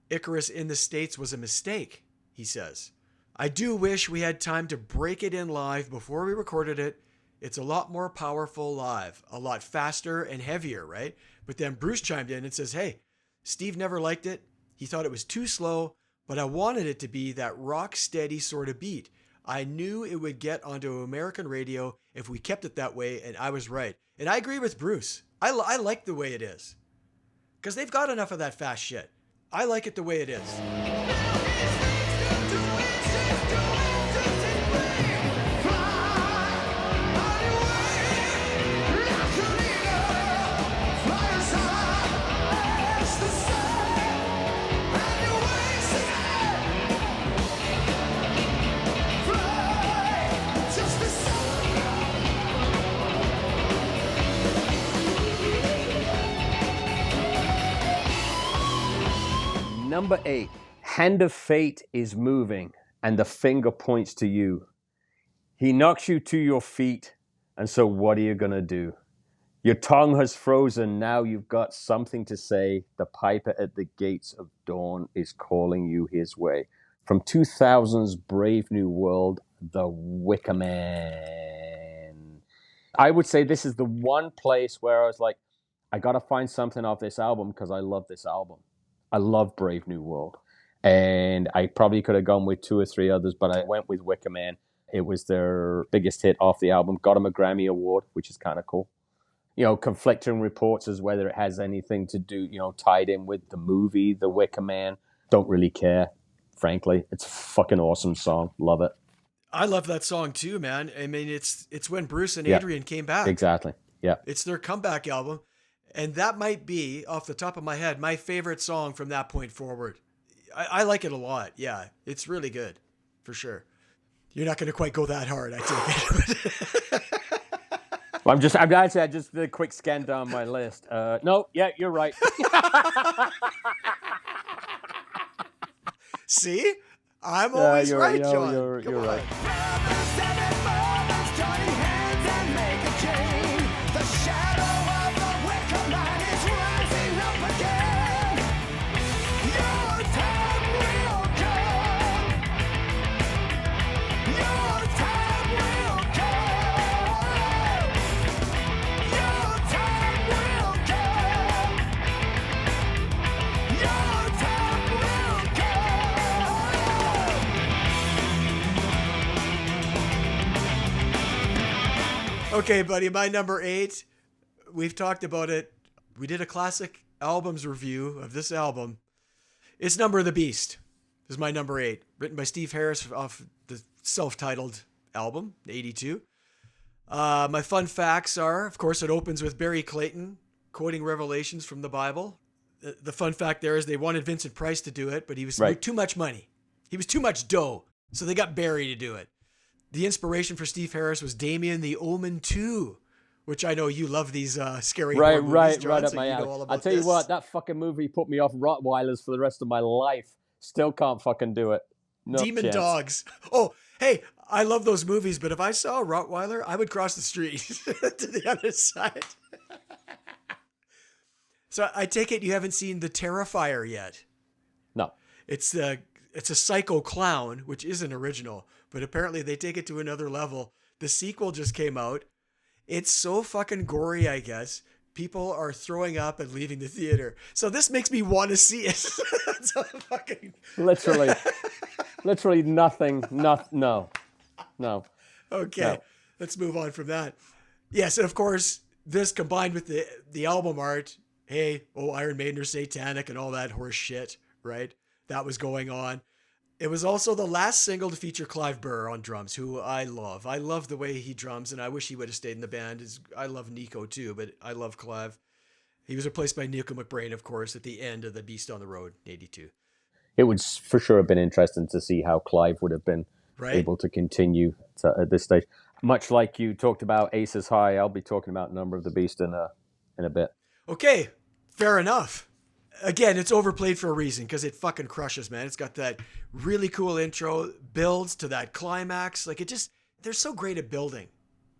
Icarus in the States was a mistake, he says. I do wish we had time to break it in live before we recorded it. It's a lot more powerful live, a lot faster and heavier, right? But then Bruce chimed in and says, hey, Steve never liked it. He thought it was too slow, but I wanted it to be that rock steady sort of beat. I knew it would get onto American radio if we kept it that way, and I was right. And I agree with Bruce. I like the way it is. Because they've got enough of that fast shit. I like it the way it is. Number 8, hand of fate is moving and the finger points to you. He knocks you to your feet, and so what are you going to do? Your tongue has frozen, now you've got something to say. The piper at the gates of dawn is calling you his way. From 2000's Brave New World, the Wicker Man. I would say this is the one place where I was like, I got to find something off this album because I love this album. I love Brave New World. And I probably could have gone with 2 or 3 others, but I went with Wicker Man. It was their biggest hit off the album. Got them a Grammy Award, which is kind of cool. You know, conflicting reports as whether it has anything to do, you know, tied in with the movie, The Wicker Man. Don't really care, frankly. It's a fucking awesome song. Love it. I love that song too, man. I mean, it's when Bruce and Adrian came back. Exactly. Yeah. It's their comeback album. And that might be, off the top of my head, my favorite song from that point forward. I like it a lot. Yeah, it's really good, for sure. You're not going to quite go that hard, I take it. Well, I just did a quick scan down my list. No, yeah, you're right. See? I'm always right, Jon. You're right. Okay, buddy, my number 8, we've talked about it. We did a classic albums review of this album. It's Number of the Beast. This is my number 8, written by Steve Harris off the self-titled album, 82. My fun facts are, of course, it opens with Barry Clayton quoting Revelations from the Bible. The fun fact there is they wanted Vincent Price to do it, but he was too much money. He was too much dough, so they got Barry to do it. The inspiration for Steve Harris was Damien the Omen 2, which I know you love these scary horror movies, John, right up so my you alley. know all about I'll tell you this. what, that fucking movie put me off Rottweilers for the rest of my life. Still can't fucking do it. No Demon chance. dogs. Oh, hey, I love those movies, but if I saw a Rottweiler, I would cross the street to the other side. So I take it you haven't seen The Terrifier yet. No. It's a psycho clown, which isn't original, but apparently they take it to another level. The sequel just came out. It's so fucking gory, I guess. People are throwing up and leaving the theater. So this makes me want to see it. So fucking... Literally nothing. No. Okay, No. Let's move on from that. Yes, and of course, this combined with the album art, hey, Iron Maiden are satanic and all that horse shit, right? That was going on. It was also the last single to feature Clive Burr on drums, who I love. I love the way he drums, and I wish he would have stayed in the band. I love Nico too, but I love Clive. He was replaced by Nico McBrain, of course, at the end of The Beast on the Road in 82. It would for sure have been interesting to see how Clive would have been able to continue at this stage. Much like you talked about Aces High, I'll be talking about Number of the Beast in a bit. Okay, fair enough. Again, it's overplayed for a reason because it fucking crushes, man. It's got that really cool intro, builds to that climax. Like they're so great at building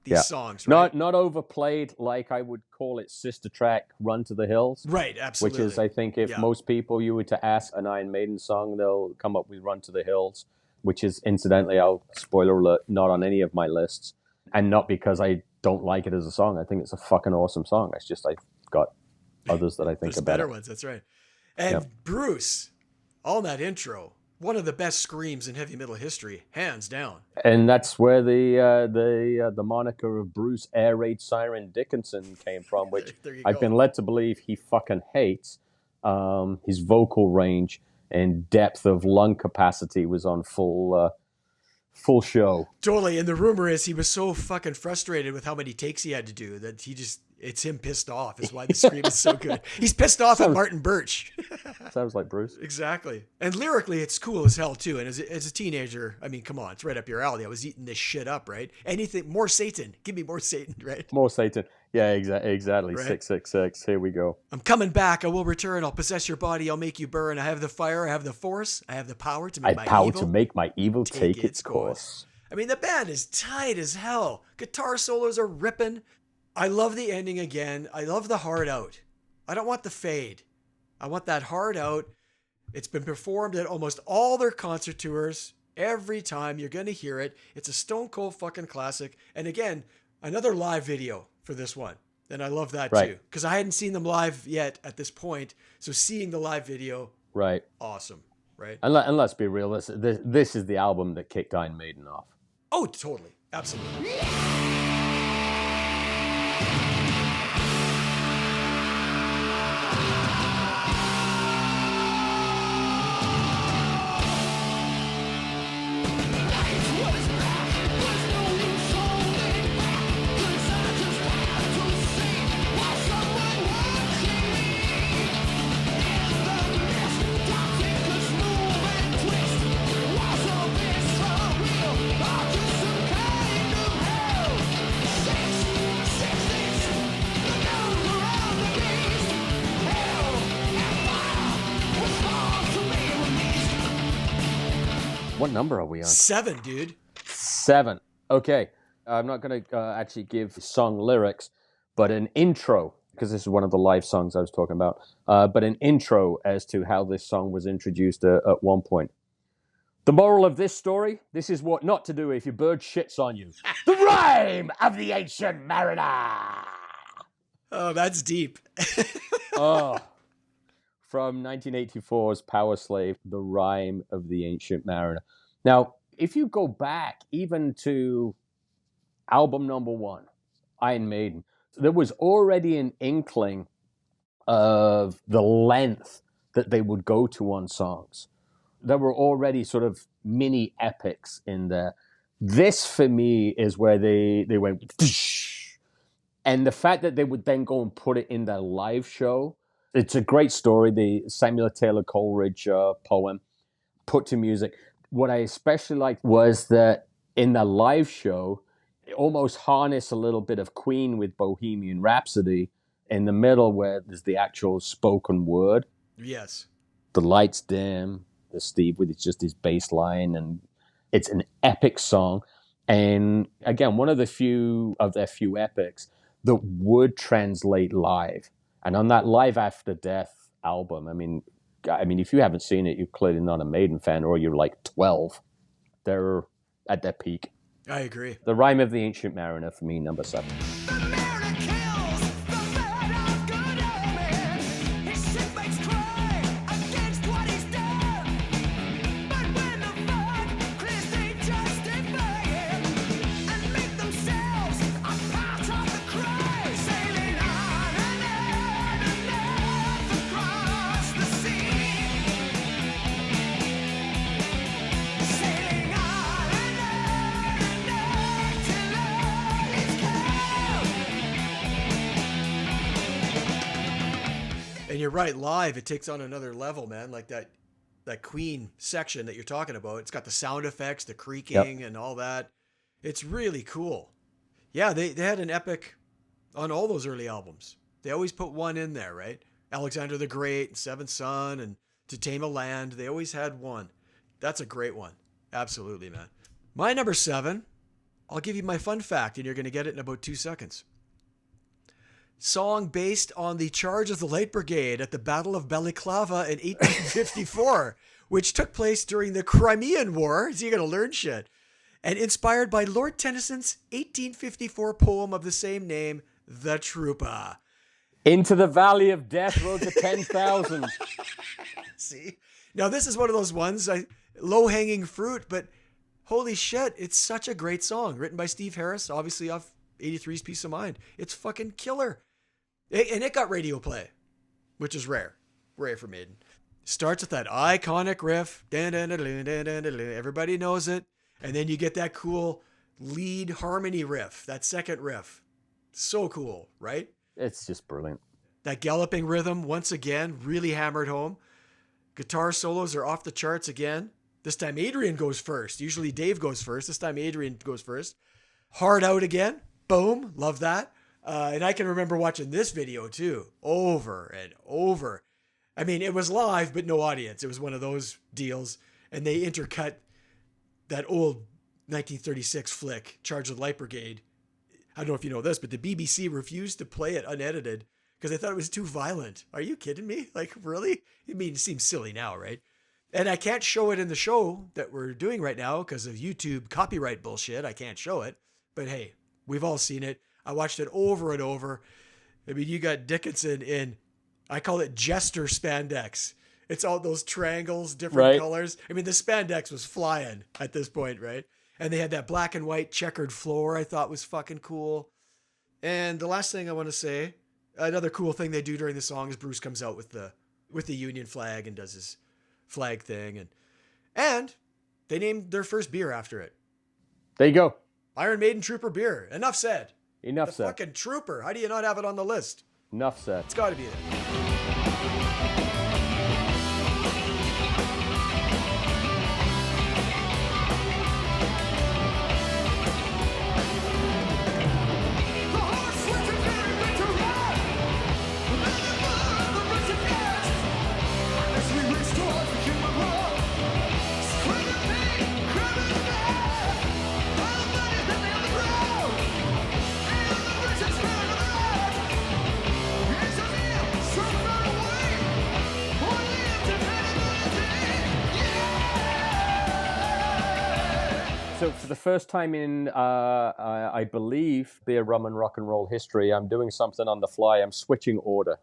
these songs, right? Not overplayed like I would call it sister track Run to the Hills. Right, absolutely. Which is, I think, if most people you were to ask an Iron Maiden song, they'll come up with Run to the Hills, which is, incidentally, spoiler alert, not on any of my lists. And not because I don't like it as a song. I think it's a fucking awesome song. It's just I've got others that I think are better. Better ones, that's right. And Bruce, on that intro, one of the best screams in heavy metal history, hands down. And that's where the moniker of Bruce Air Raid Siren Dickinson came from, which I've been led to believe he fucking hates. His vocal range and depth of lung capacity was on full show. Totally. And the rumor is he was so fucking frustrated with how many takes he had to do that it's him pissed off is why the scream is so good. He's pissed off at Martin Birch. Sounds like Bruce. Exactly. And lyrically, it's cool as hell too. And as a teenager, I mean, come on, it's right up your alley. I was eating this shit up, right? Anything, more Satan. Give me more Satan, right? More Satan. Yeah, exactly. Right? 666. Here we go. I'm coming back. I will return. I'll possess your body. I'll make you burn. I have the fire. I have the force. I have the power to make my evil take its course. I mean, the band is tight as hell. Guitar solos are ripping. I love the ending again. I love the hard out. I don't want the fade. I want that hard out. It's been performed at almost all their concert tours. Every time you're going to hear it. It's a stone cold fucking classic. And again, another live video for this one. And I love that too. Because I hadn't seen them live yet at this point. So seeing the live video, awesome. Right? And let's be real. This is the album that kicked Iron Maiden off. Oh, totally. Absolutely. What number are we on? 7, dude. 7. Okay. I'm not going to actually give song lyrics, but an intro, because this is one of the live songs I was talking about, but an intro as to how this song was introduced at one point. The moral of this story, this is what not to do if your bird shits on you. The rhyme of the ancient mariner. Oh, that's deep. From 1984's Power Slave, The Rhyme of the Ancient Mariner. Now, if you go back even to album number 1, Iron Maiden, there was already an inkling of the length that they would go to on songs. There were already sort of mini epics in there. This, for me, is where they went... And the fact that they would then go and put it in their live show, it's a great story, the Samuel Taylor Coleridge poem, put to music. What I especially liked was that in the live show, they almost harness a little bit of Queen with Bohemian Rhapsody in the middle where there's the actual spoken word. Yes. The lights dim, the Steve with just his bass line, and it's an epic song. And again, one of their few epics that would translate live. And on that Live After Death album, I mean, if you haven't seen it, you're clearly not a Maiden fan, or you're like 12. They're at their peak. I agree. The Rime of the Ancient Mariner for me, number 7. And you're right, live, it takes on another level, man. Like that Queen section that you're talking about. It's got the sound effects, the creaking and all that. It's really cool. Yeah, they had an epic on all those early albums. They always put one in there, right? Alexander the Great and Seventh Son and To Tame a Land. They always had one. That's a great one. Absolutely, man. My number 7, I'll give you my fun fact, and you're going to get it in about 2 seconds. Song based on the charge of the Light Brigade at the Battle of Balaclava in 1854, which took place during the Crimean War. So you're going to learn shit. And inspired by Lord Tennyson's 1854 poem of the same name, The Trooper. Into the Valley of Death rode the 10,000. See? Now, this is one of those ones, low-hanging fruit, but holy shit, it's such a great song. Written by Steve Harris, obviously off 83's Peace of Mind. It's fucking killer. And it got radio play, which is rare. Rare for Maiden. Starts with that iconic riff. Everybody knows it. And then you get that cool lead harmony riff, that second riff. So cool, right? It's just brilliant. That galloping rhythm, once again, really hammered home. Guitar solos are off the charts again. This time Adrian goes first. Usually Dave goes first. This time Adrian goes first. Hard Out again. Boom. Love that. And I can remember watching this video too, over and over. I mean, it was live, but no audience. It was one of those deals. And they intercut that old 1936 flick, Charge of the Light Brigade. I don't know if you know this, but the BBC refused to play it unedited because they thought it was too violent. Are you kidding me? Like, really? I mean, it seems silly now, right? And I can't show it in the show that we're doing right now because of YouTube copyright bullshit. I can't show it. But hey, we've all seen it. I watched it over and over. I mean, you got Dickinson in, I call it jester spandex. It's all those triangles, different colors. I mean, the spandex was flying at this point, right? And they had that black and white checkered floor I thought was fucking cool. And the last thing I want to say, another cool thing they do during the song is Bruce comes out with the Union flag and does his flag thing. And they named their first beer after it. There you go. Iron Maiden Trooper beer. Enough said. Enough said. Fucking Trooper. How do you not have it on the list? Enough said. It's got to be it. So for the first time in, I believe, beer, rum, and rock and roll history, I'm doing something on the fly. I'm switching order.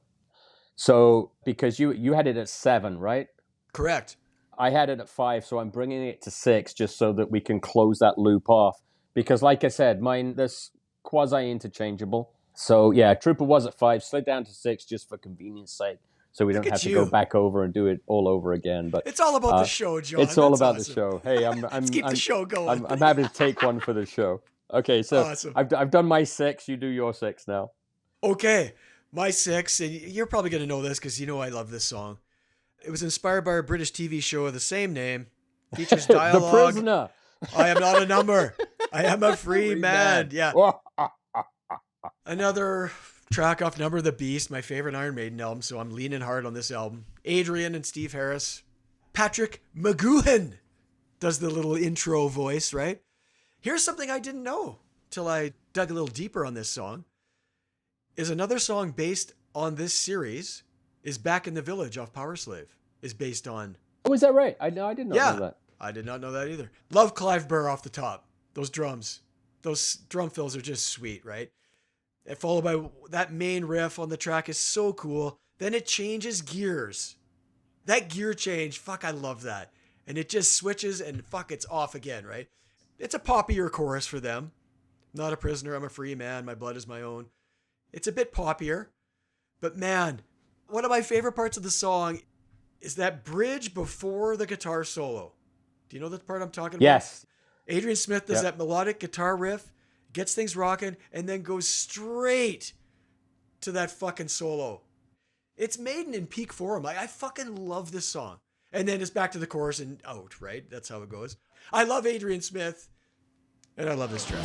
So because you had it at 7, right? Correct. I had it at 5, so I'm bringing it to 6 just so that we can close that loop off. Because like I said, mine, this quasi-interchangeable. So yeah, Trooper was at 5, slid down to 6 just for convenience sake. So we don't have to go back over and do it all over again. But it's all about the show, John. It's all about awesome. the show. Hey, Let's keep the show going. I'm happy to take one for the show. Okay, so awesome. I've done my 6. You do your 6 now. Okay, my 6, and you're probably going to know this because you know I love this song. It was inspired by a British TV show of the same name. Features dialogue. The Prisoner. I am not a number. I am a free man. Yeah. Another track off Number of the Beast, my favorite Iron Maiden album, so I'm leaning hard on this album. Adrian and Steve Harris. Patrick McGoohan does the little intro voice, right? Here's something I didn't know till I dug a little deeper on this song. Is another song based on this series is Back in the Village off Power Slave. Is based on... Oh, is that right? I did not know that. I did not know that either. Love Clive Burr off the top. Those drums. Those drum fills are just sweet, right? And followed by that main riff on the track is so cool. Then it changes gears. That gear change, fuck, I love that. And it just switches and fuck, it's off again, right? It's a poppier chorus for them. Not a prisoner, I'm a free man, my blood is my own. It's a bit poppier. But man, one of my favorite parts of the song is that bridge before the guitar solo. Do you know the part I'm talking about? Yes. Adrian Smith does that melodic guitar riff, gets things rocking, and then goes straight to that fucking solo. It's Maiden in peak form. Like, I fucking love this song. And then it's back to the chorus and out, right? That's how it goes. I love Adrian Smith, and I love this track.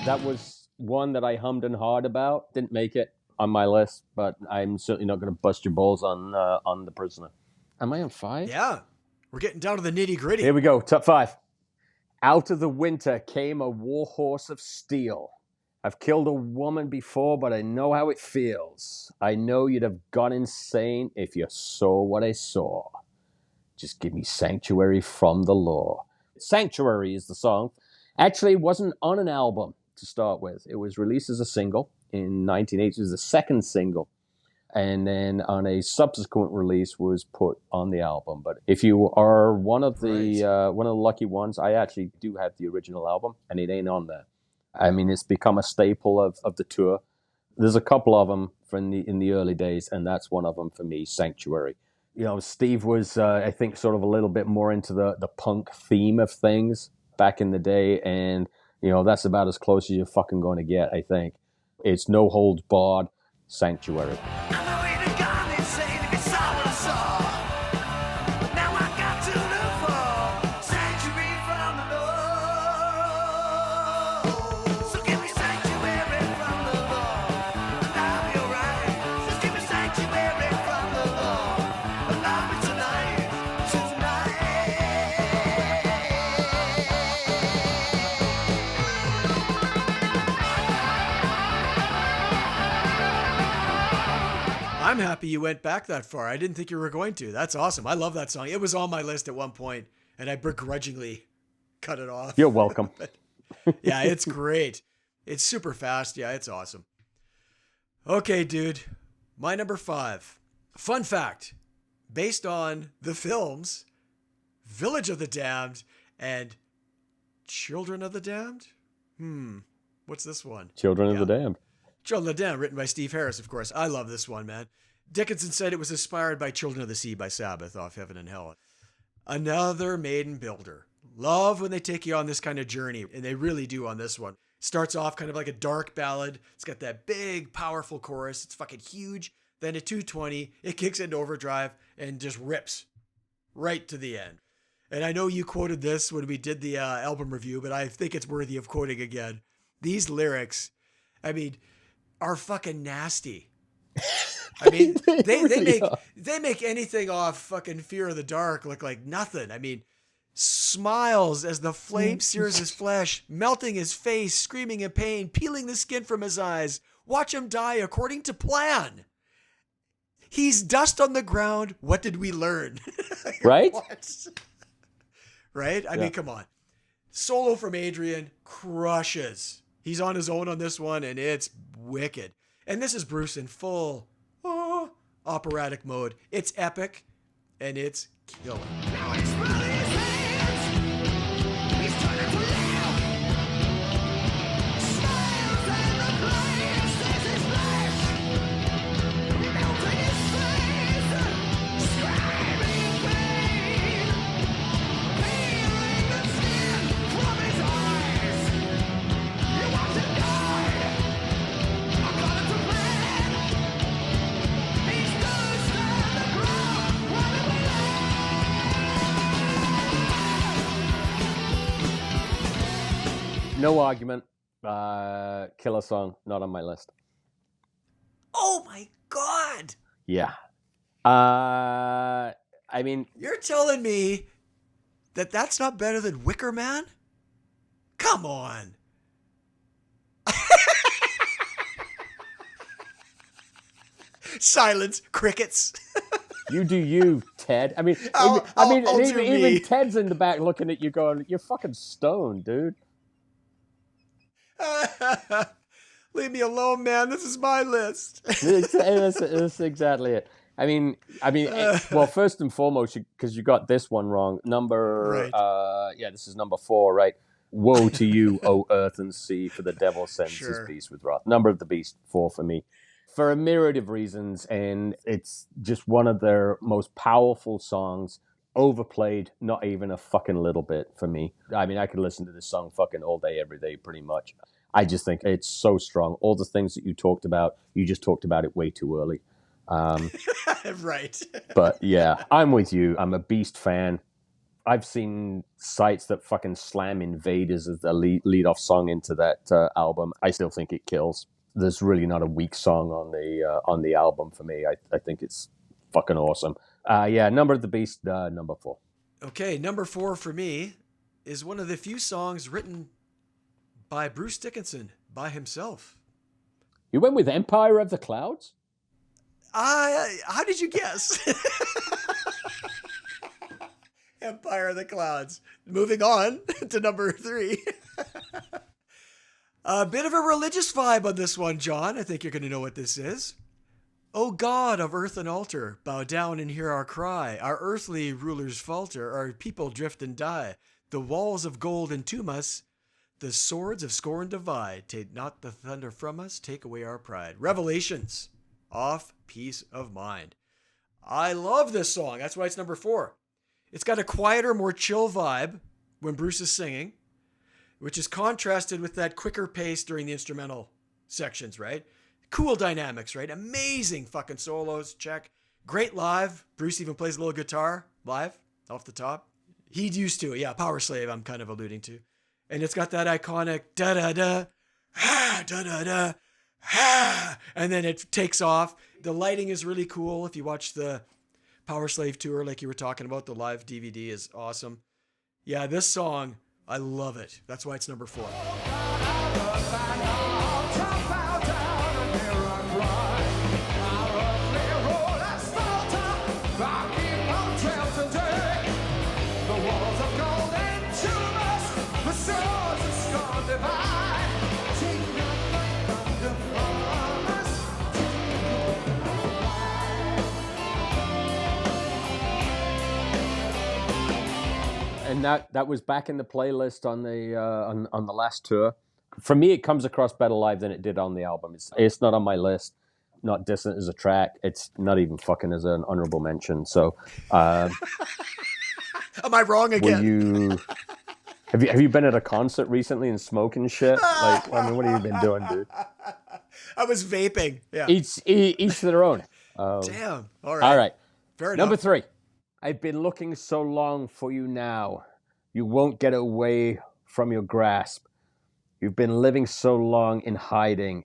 That was one that I hummed and hawed about. Didn't make it on my list, but I'm certainly not going to bust your balls on The Prisoner. Am I on 5? Yeah. We're getting down to the nitty gritty. Here we go. Top 5. Out of the winter came a warhorse of steel. I've killed a woman before, but I know how it feels. I know you'd have gone insane if you saw what I saw. Just give me sanctuary from the law. Sanctuary is the song. Actually, it wasn't on an album to start with. It was released as a single in 1980. It was the second single. And then on a subsequent release was put on the album. But if you are one of the lucky ones, I actually do have the original album, and it ain't on there. I mean, it's become a staple of the tour. There's a couple of them from in the early days, and that's one of them for me, Sanctuary. You know, Steve was, I think, sort of a little bit more into the punk theme of things back in the day, and, you know, that's about as close as you're fucking going to get, I think. It's no holds barred, Sanctuary. I'm happy you went back that far. I didn't think you were going to. That's awesome. I love that song. It was on my list at one point, and I begrudgingly cut it off. You're welcome. Yeah, it's great. It's super fast. Yeah, it's awesome. Okay, dude. My number 5. Fun fact. Based on the films Village of the Damned and Children of the Damned? What's this one? Children of the Damned. Children of the Damned, written by Steve Harris, of course. I love this one, man. Dickinson said it was inspired by Children of the Sea by Sabbath off Heaven and Hell. Another Maiden builder. Love when they take you on this kind of journey, and they really do on this one. Starts off kind of like a dark ballad. It's got that big, powerful chorus. It's fucking huge. Then at 220, it kicks into overdrive and just rips right to the end. And I know you quoted this when we did the album review, but I think it's worthy of quoting again. These lyrics, I mean, are fucking nasty. I mean, they make anything off fucking Fear of the Dark look like nothing. I mean, smiles as the flame sears his flesh, melting his face, screaming in pain, peeling the skin from his eyes. Watch him die according to plan. He's dust on the ground. What did we learn? Right? Right? I mean, come on. Solo from Adrian crushes. He's on his own on this one, and it's wicked. And this is Bruce in full operatic mode. It's epic, and it's killer. Now he's spreading his hands. He's turning to laugh. Smiles and the flame stays his flesh. Melting his face. Screaming pain. Peeling the skin from his eyes. You watch him die. According to plan. He's gonna stand the ground running away. No argument. Killer song, not on my list. Oh my God! Yeah. I mean, You're telling me that that's not better than Wicker Man? Come on. Silence, crickets. you do you, Ted. I mean, I'll do even me. Ted's in the back looking at you going, you're fucking stoned, dude. Leave me alone, man. This is my list. That's exactly it. I mean, well, first and foremost, because you got this one wrong. Right. This is number 4, right? Woe to you, O earth and sea, for the devil sends his Sure. beast with wrath. Number of the beast, 4 for me. For a myriad of reasons, and it's just one of their most powerful songs. Overplayed, not even a fucking little bit for me. I mean, I could listen to this song fucking all day, every day, pretty much. I just think it's so strong. All the things that you talked about, you just talked about it way too early. Right. But yeah, I'm with you. I'm a Beast fan. I've seen sites that fucking slam Invaders as the lead-off song into that album. I still think it kills. There's really not a weak song on the album for me. I think it's fucking awesome. Number of the Beast, number 4. Okay, number 4 for me is one of the few songs written by Bruce Dickinson by himself. You went with Empire of the Clouds? How did you guess? Empire of the Clouds. Moving on to number 3. A bit of a religious vibe on this one, John. I think you're going to know what this is. O God of earth and altar, bow down and hear our cry. Our earthly rulers falter, our people drift and die. The walls of gold entomb us, the swords of scorn divide. Take not the thunder from us, take away our pride. Revelations, off Peace of Mind. I love this song. That's why it's number 4. It's got a quieter, more chill vibe when Bruce is singing, which is contrasted with that quicker pace during the instrumental sections, right? Cool dynamics, right? Amazing fucking solos, check. Great live. Bruce even plays a little guitar live off the top. He used to, yeah, Power Slave I'm kind of alluding to. And it's got that iconic da-da-da, ha, da-da-da, ha, and then it takes off. The lighting is really cool. If you watch the Power Slave tour like you were talking about, the live DVD is awesome. Yeah, this song, I love it. That's why it's number 4. And that was back in the playlist on the on the last tour. For me, it comes across better live than it did on the album. It's not on my list. Not distant as a track. It's not even fucking as an honorable mention. So, Am I wrong again? Have you been at a concert recently and smoking shit? Like, I mean, what have you been doing, dude? I was vaping. Yeah. Each to their own. Damn. All right. All right. Fair enough. Number 3. I've been looking so long for you now. You won't get away from your grasp. You've been living so long in hiding,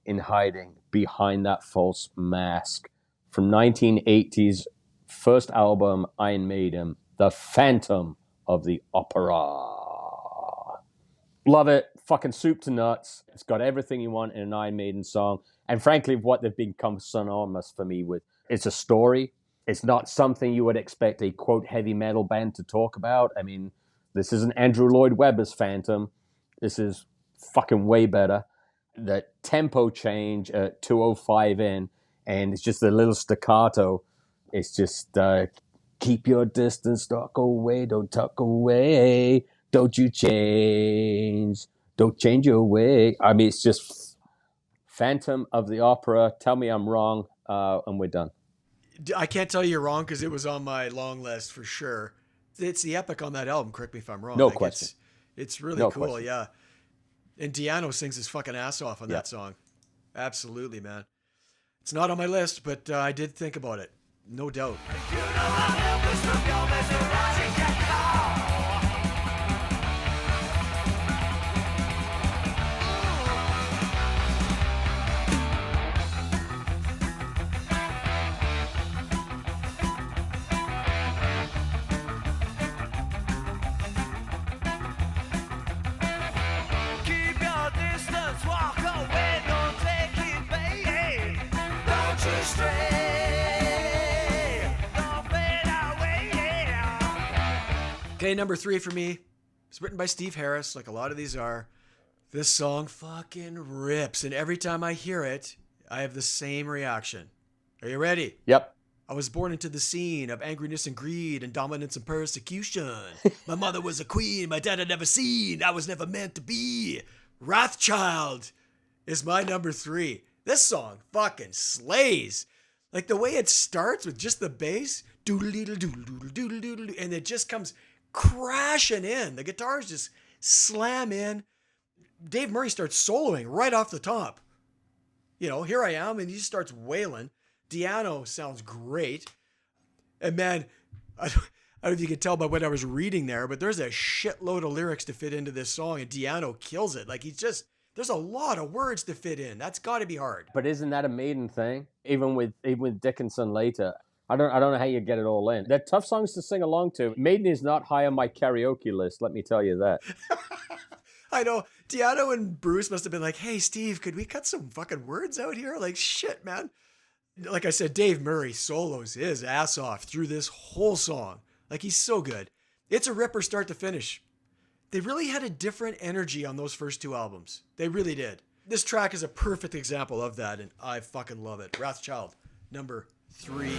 behind that false mask. From 1980's first album, Iron Maiden, The Phantom of the Opera. Love it. Fucking soup to nuts. It's got everything you want in an Iron Maiden song. And frankly, what they've become synonymous for me with, it's a story. It's not something you would expect a, quote, heavy metal band to talk about. I mean, this isn't Andrew Lloyd Webber's Phantom. This is fucking way better. the tempo change at 205 in, and it's just a little staccato. It's just keep your distance, talk away, don't talk away, don't you change, don't change your way. I mean, it's just Phantom of the Opera. Tell me I'm wrong, and we're done. I can't tell you you're wrong because it was on my long list for sure. It's the epic on that album. Correct me if I'm wrong. No question. It's really No cool. question. Yeah. And Di'Anno sings his fucking ass off on that song. Absolutely, man. It's not on my list, but I did think about it. No doubt. Keep your distance, walk away, don't take it, baby. Don't you stray, don't fade away, yeah. Okay, number 3 for me. It's written by Steve Harris, like a lot of these are. This song fucking rips, and every time I hear it, I have the same reaction. Are you ready? Yep. I was born into the scene of angriness and greed and dominance and persecution. My mother was a queen my dad had never seen. I was never meant to be. Wrathchild is my number 3. This song fucking slays. Like the way it starts with just the bass, doodle-doodle, doodle-doodle, doodle-doodle, and it just comes crashing in. The guitars just slam in. Dave Murray starts soloing right off the top. You know, Here I Am, and he just starts wailing. Di'Anno sounds great. And man, I don't know if you can tell by what I was reading there, but there's a shitload of lyrics to fit into this song, and Di'Anno kills it. Like there's a lot of words to fit in. That's got to be hard. But isn't that a Maiden thing? Even with Dickinson later, I don't know how you get it all in. They're tough songs to sing along to. Maiden is not high on my karaoke list. Let me tell you that. I know. Di'Anno and Bruce must have been like, hey, Steve, could we cut some fucking words out here? Like, shit, man. Like I said, Dave Murray solos his ass off through this whole song. Like, he's so good. It's a ripper start to finish. They really had a different energy on those first 2 albums. They really did. This track is a perfect example of that, and I fucking love it. Wrathchild, number 3.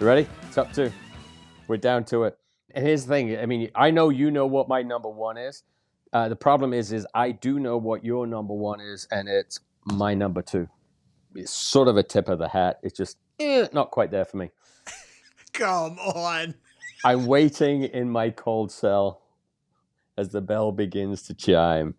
You ready? It's up 2. We're down to it. And here's the thing. I mean, I know you know what my number 1 is. The problem is I do know what your number 1 is, and it's my number 2. It's sort of a tip of the hat. It's just not quite there for me. Come on. I'm waiting in my cold cell as the bell begins to chime,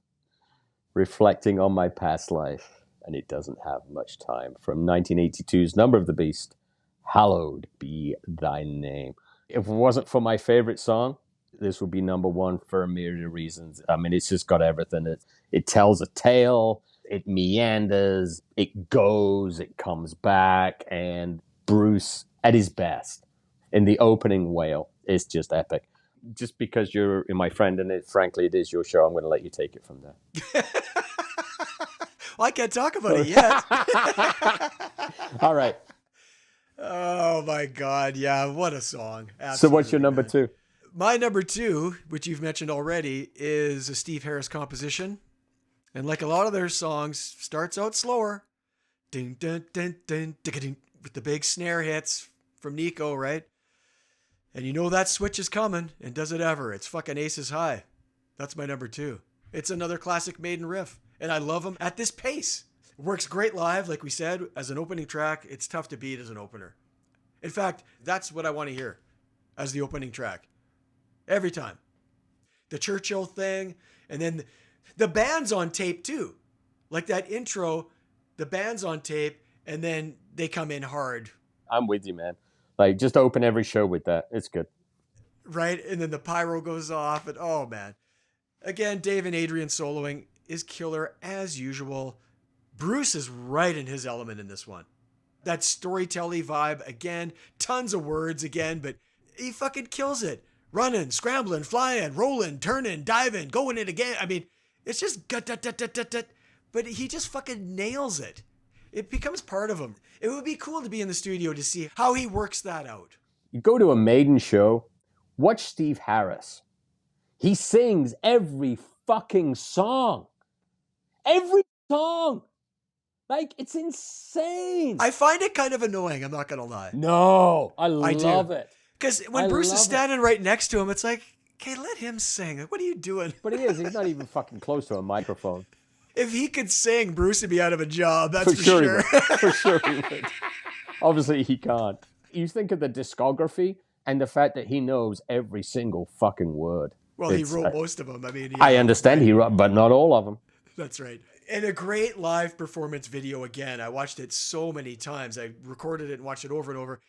reflecting on my past life, and it doesn't have much time. From 1982's Number of the Beast, Hallowed Be Thy Name. If it wasn't for my favorite song, this would be number 1 for a myriad of reasons. I mean, it's just got everything. It tells a tale, it meanders, it goes, it comes back, and Bruce, at his best, in the opening wail, is just epic. Just because you're my friend and frankly it is your show, I'm going to let you take it from there. Well, I can't talk about it yet. All right. Oh my God. Yeah. What a song. Absolutely, So what's your number man. 2? My number 2, which you've mentioned already, is a Steve Harris composition. And like a lot of their songs, starts out slower. Ding, dun, dun, dun, ding, with the big snare hits from Nico, right? And you know that switch is coming, and does it ever. It's fucking Aces High. That's my number 2. It's another classic Maiden riff. And I love them at this pace. It works great live, like we said, as an opening track. It's tough to beat as an opener. In fact, that's what I want to hear as the opening track. Every time. The Churchill thing, and then the band's on tape too. Like that intro, the band's on tape, and then they come in hard. I'm with you, man. Like, just open every show with that. It's good. Right? And then the pyro goes off, and oh man. Again, Dave and Adrian soloing is killer as usual. Bruce is right in his element in this one. That storytelling vibe again, tons of words again, but he fucking kills it. Running, scrambling, flying, rolling, turning, diving, going it again. I mean, it's just gut, but he just fucking nails it. It becomes part of him. It would be cool to be in the studio to see how he works that out. You go to a Maiden show, watch Steve Harris. He sings every fucking song. Every song. Like, it's insane. I find it kind of annoying, I'm not going to lie. No, I love it. Because when Bruce is standing right next to him, it's like, okay, let him sing. Like, what are you doing? But he is. He's not even fucking close to a microphone. If he could sing, Bruce would be out of a job, that's for sure. For sure he would. Obviously, he can't. You think of the discography and the fact that he knows every single fucking word. Well, he wrote most of them. I mean, I understand he wrote, but not all of them. That's right. And a great live performance video again. I watched it so many times. I recorded it and watched it over and over.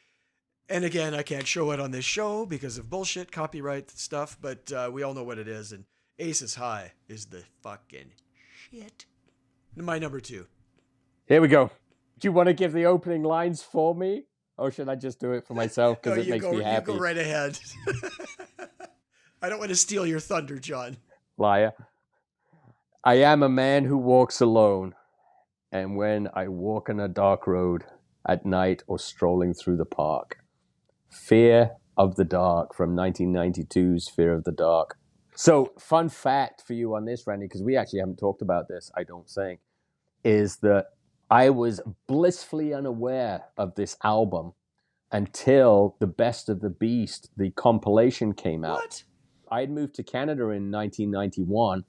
And again, I can't show it on this show because of bullshit, copyright stuff, but we all know what it is. And Aces High is the fucking shit. My number 2. Here we go. Do you want to give the opening lines for me? Or should I just do it for myself because it makes me happy? You go right ahead. I don't want to steal your thunder, John. Liar. I am a man who walks alone. And when I walk on a dark road at night or strolling through the park, Fear of the Dark from 1992's Fear of the Dark. So, fun fact for you on this, Randy, because we actually haven't talked about this, I don't think, is that I was blissfully unaware of this album until The Best of the Beast, the compilation, came out. What? I had moved to Canada in 1991,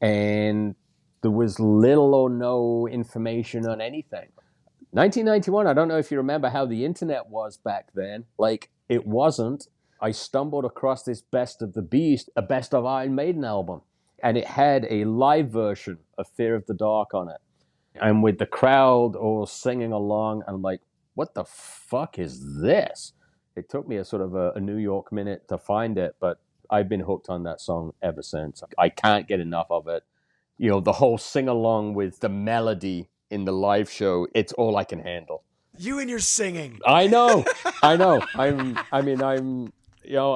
and there was little or no information on anything. 1991, I don't know if you remember how the internet was back then. Like, it wasn't. I stumbled across this Best of the Beast, a Best of Iron Maiden album, and it had a live version of Fear of the Dark on it. And with the crowd all singing along, I'm like, what the fuck is this? It took me a sort of a New York minute to find it, but I've been hooked on that song ever since. I can't get enough of it. You know, the whole sing-along with the melody in the live show, it's all I can handle. You and your singing. I know. I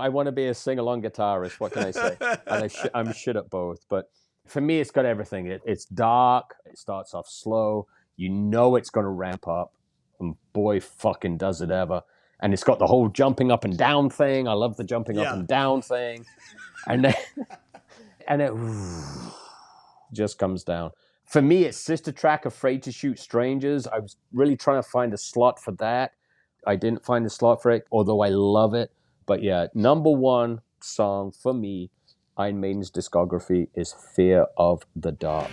want to be a sing-along guitarist. What can I say? And I'm shit at both. But for me, it's got everything. It's dark. It starts off slow. You know it's going to ramp up. And boy, fucking does it ever. And it's got the whole jumping up and down thing. I love the jumping up and down thing. And then, and it just comes down. For me, it's Sister Track, Afraid to Shoot Strangers. I was really trying to find a slot for that. I didn't find a slot for it, although I love it. But yeah, number 1 song for me, Iron Maiden's discography, is Fear of the Dark.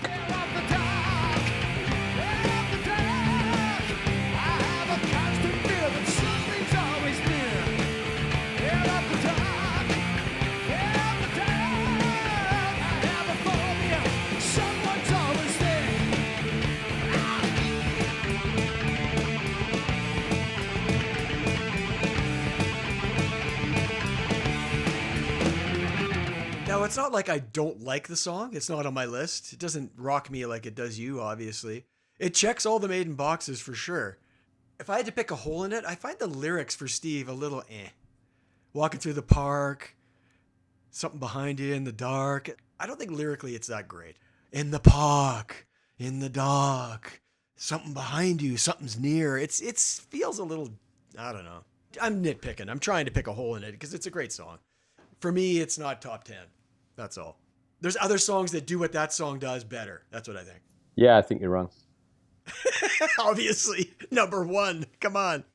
Now, it's not like I don't like the song. It's not on my list. It doesn't rock me like it does you, obviously. It checks all the Maiden boxes for sure. If I had to pick a hole in it, I find the lyrics for Steve a little Walking through the park, something behind you in the dark. I don't think lyrically it's that great. In the park, in the dark, something behind you, something's near. It feels a little, I don't know. I'm nitpicking. I'm trying to pick a hole in it because it's a great song. For me, it's not top 10. That's all. There's other songs that do what that song does better. That's what I think. Yeah, I think you're wrong. Obviously, number 1. Come on.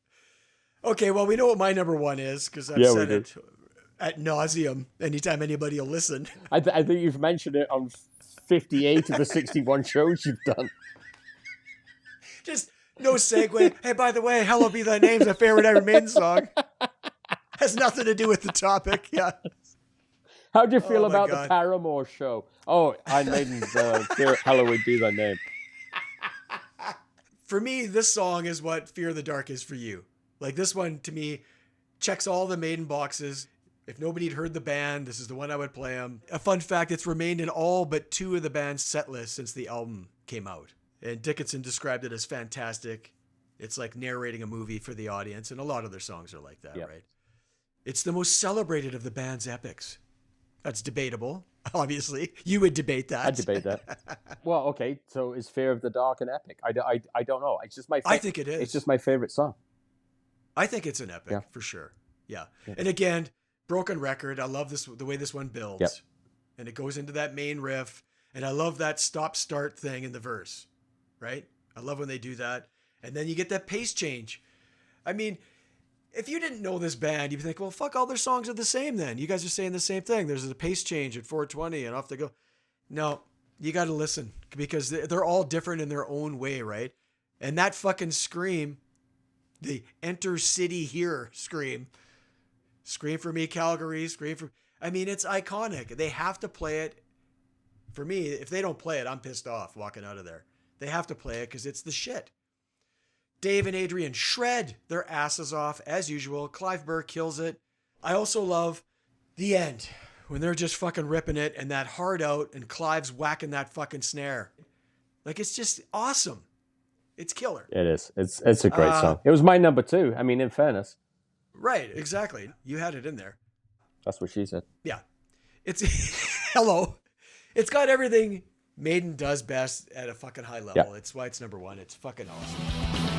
Okay, well, we know what my number 1 is because I've said it ad nauseum anytime anybody will listen. I think you've mentioned it on 58 of the 61 shows you've done. Just no segue. Hey, by the way, Hello Be Thy Name's a favorite Iron Maiden song. Has nothing to do with the topic. Yeah. How do you feel about the Paramore show? Oh, Iron Maiden's Hallowed Be Thy Name. For me, this song is what Fear of the Dark is for you. Like, this one, to me, checks all the Maiden boxes. If nobody had heard the band, this is the one I would play them. A fun fact, it's remained in all but 2 of the band's set lists since the album came out. And Dickinson described it as fantastic. It's like narrating a movie for the audience, and a lot of their songs are like that, Yep. right? It's the most celebrated of the band's epics. That's debatable, obviously. You would debate that. I'd debate that. Well, okay, so is Fear of the Dark an epic? I don't know. It's just I think it is. It's just my favorite song. I think it's an epic, Yeah. for sure. Yeah. And again, broken record. I love this, the way this one builds. Yep. And it goes into that main riff. And I love that stop-start thing in the verse, right? I love when they do that. And then you get that pace change. I mean, if you didn't know this band, you'd think, well, fuck, all their songs are the same then. You guys are saying the same thing. There's a pace change at 420 and off they go. No, you got to listen because they're all different in their own way, right? And that fucking scream, the enter city here scream for me, Calgary, scream for, I mean, it's iconic. They have to play it. For me, if they don't play it, I'm pissed off walking out of there. They have to play it because it's the shit. Dave and Adrian shred their asses off as usual. Clive Burr kills it. I also love the end when they're just fucking ripping it and that hard out and Clive's whacking that fucking snare. Like, it's just awesome. It's killer. It is. It's a great song. It was my number 2. I mean, in fairness. Right, exactly. You had it in there. That's what she said. Yeah. It's hello. It's got everything Maiden does best at a fucking high level. Yeah. It's why it's number 1. It's fucking awesome.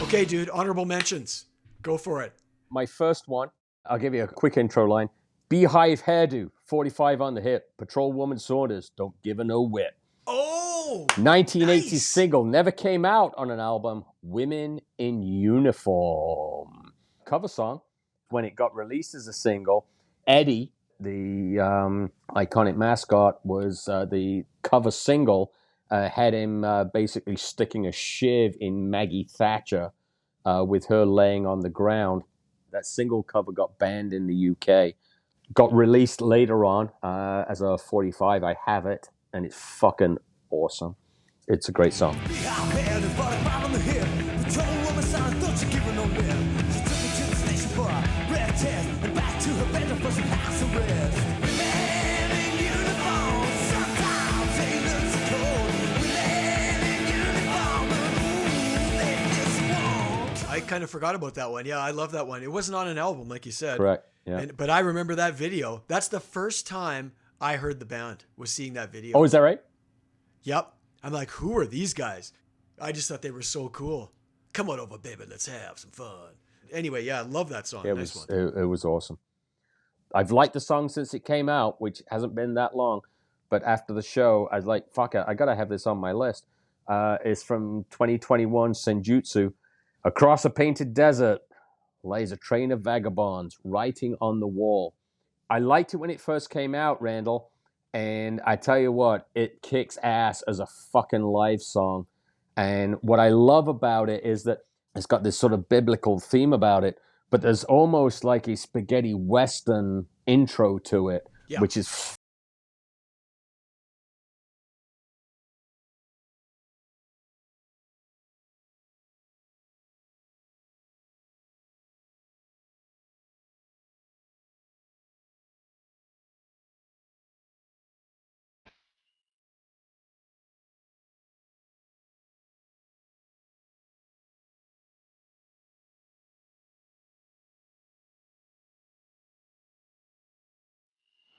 Okay, dude, honorable mentions. Go for it. My first one, I'll give you a quick intro line. Beehive hairdo, 45 on the hip. Patrol woman Saunders, don't give her no whip. Oh! 1980 nice. single, never came out on an album. Women in Uniform. Cover song. When it got released as a single, Eddie, the iconic mascot, was the cover single. Had him basically sticking a shiv in Maggie Thatcher with her laying on the ground. That single cover got banned in the UK. Got released later on as a 45. I have it, and it's fucking awesome. It's a great song. I kind of forgot about that one. Yeah, I love that one. It wasn't on an album, like you said. Correct. Yeah. But I remember that video. That's the first time I heard the band, was seeing that video. Oh, is that right? Yep. I'm like, who are these guys? I just thought they were so cool. Come on over, baby. Let's have some fun. Anyway, yeah, I love that song. It Nice was one. it was awesome. I've liked the song since it came out, which hasn't been that long. But after the show, I was like, fuck it, I got to have this on my list. It's from 2021, Senjutsu. Across a painted desert lays a train of vagabonds writing on the wall. I liked it when it first came out, Randall. And I tell you what, it kicks ass as a fucking live song. And what I love about it is that it's got this sort of biblical theme about it, but there's almost like a spaghetti western intro to it, Yeah. which is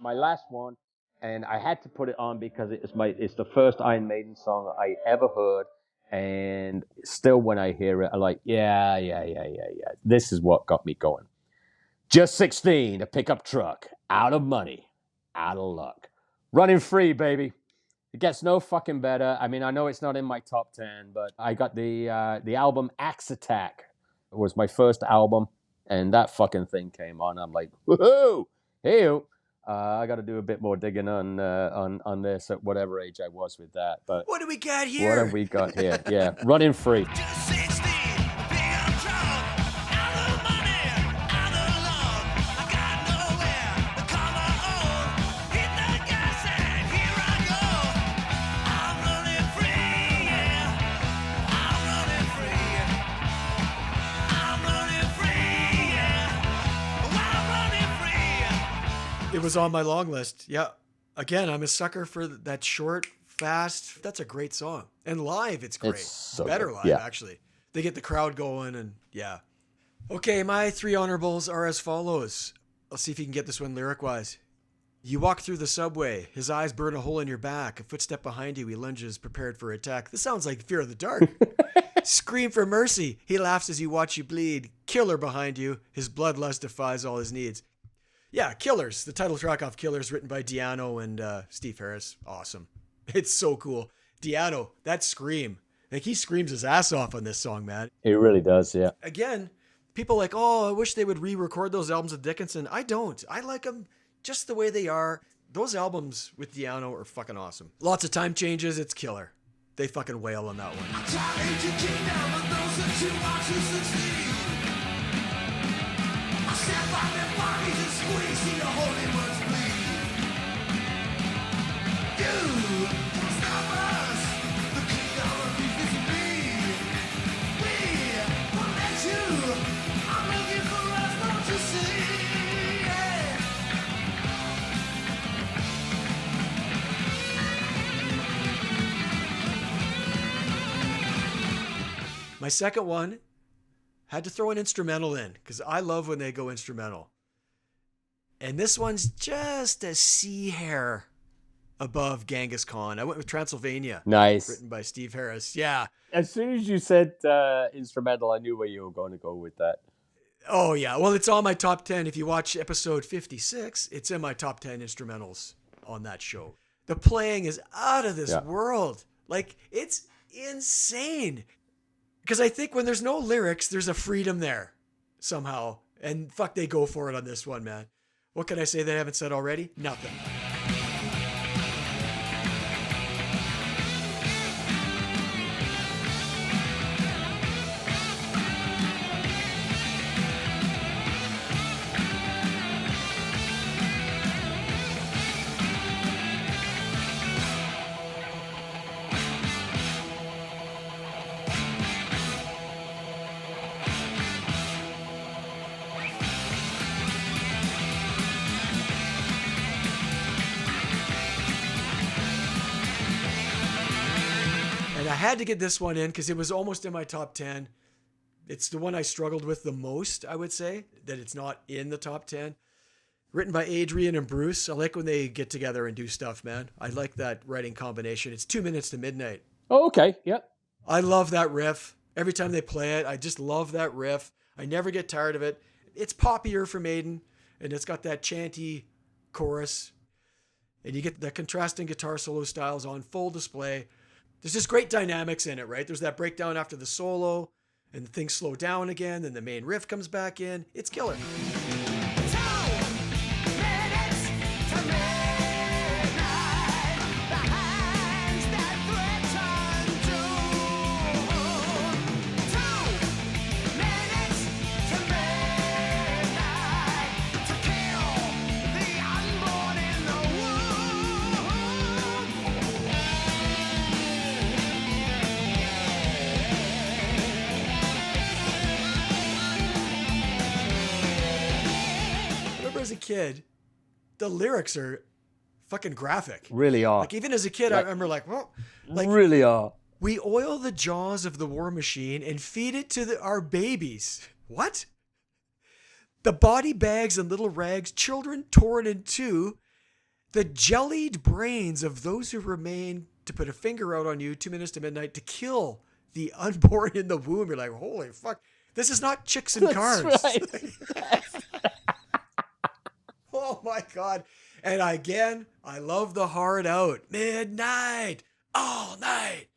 my last one, and I had to put it on because it's the first Iron Maiden song I ever heard, and still when I hear it, I'm like, yeah. This is what got me going. Just 16, a pickup truck, out of money, out of luck, running free, baby. It gets no fucking better. I mean, I know it's not in my top 10, but I got the album Axe Attack. It was my first album, and that fucking thing came on. I'm like, woohoo! Hey, I got to do a bit more digging on this at whatever age I was with that. But What do we got here? what have we got here? Yeah, Running Free. Just 16, big on drunk, out of money, out of love. I got nowhere to call my own. Hit the gas and here I go. I'm running free, yeah. I'm running free. I'm running free, yeah. Oh, I'm running free. It was on my long list. Yeah. Again, I'm a sucker for that short, fast. That's a great song. And live, it's great. It's so better good. live, Yeah. actually. They get the crowd going, and yeah. Okay, my 3 honorables are as follows. I'll see if you can get this one lyric-wise. You walk through the subway. His eyes burn a hole in your back. A footstep behind you. He lunges, prepared for attack. This sounds like Fear of the Dark. Scream for mercy. He laughs as you watch you bleed. Killer behind you. His bloodlust defies all his needs. Yeah, Killers. The title track off Killers, written by Di'Anno and Steve Harris. Awesome. It's so cool. Di'Anno, that scream. Like, he screams his ass off on this song, man. It really does, yeah. Again, people like, oh, I wish they would re-record those albums with Dickinson. I don't. I like them just the way they are. Those albums with Di'Anno are fucking awesome. Lots of time changes. It's killer. They fucking wail on that one. My second one, had to throw an instrumental in because I love when they go instrumental. And this one's just a sea hair above Genghis Khan. I went with Transylvania. Nice. Written by Steve Harris. Yeah. As soon as you said instrumental, I knew where you were going to go with that. Oh, yeah. Well, it's on my top 10. If you watch episode 56, it's in my top 10 instrumentals on that show. The playing is out of this world. Like, it's insane. Because I think when there's no lyrics, there's a freedom there somehow. And fuck, they go for it on this one, man. What can I say they haven't said already? Nothing. I had to get this one in because it was almost in my top 10. It's the one I struggled with the most, I would say, that it's not in the top 10. Written by Adrian and Bruce. I like when they get together and do stuff, man. I like that writing combination. It's 2 minutes to midnight. Oh, okay. Yep. I love that riff. Every time they play it, I just love that riff. I never get tired of it. It's poppier for Maiden, and it's got that chanty chorus. And you get the contrasting guitar solo styles on full display. There's just great dynamics in it, right? There's that breakdown after the solo, and things slow down again, then the main riff comes back in. It's killer. As a kid, the lyrics are fucking graphic. Really are. Like, even as a kid, I remember really are. We oil the jaws of the war machine and feed it to our babies. What? The body bags and little rags, children torn in two, the jellied brains of those who remain to put a finger out on you, 2 minutes to midnight, to kill the unborn in the womb. You're like, holy fuck. This is not chicks and cars. Right. Oh my God. And again, I love the hard out. Midnight, all night.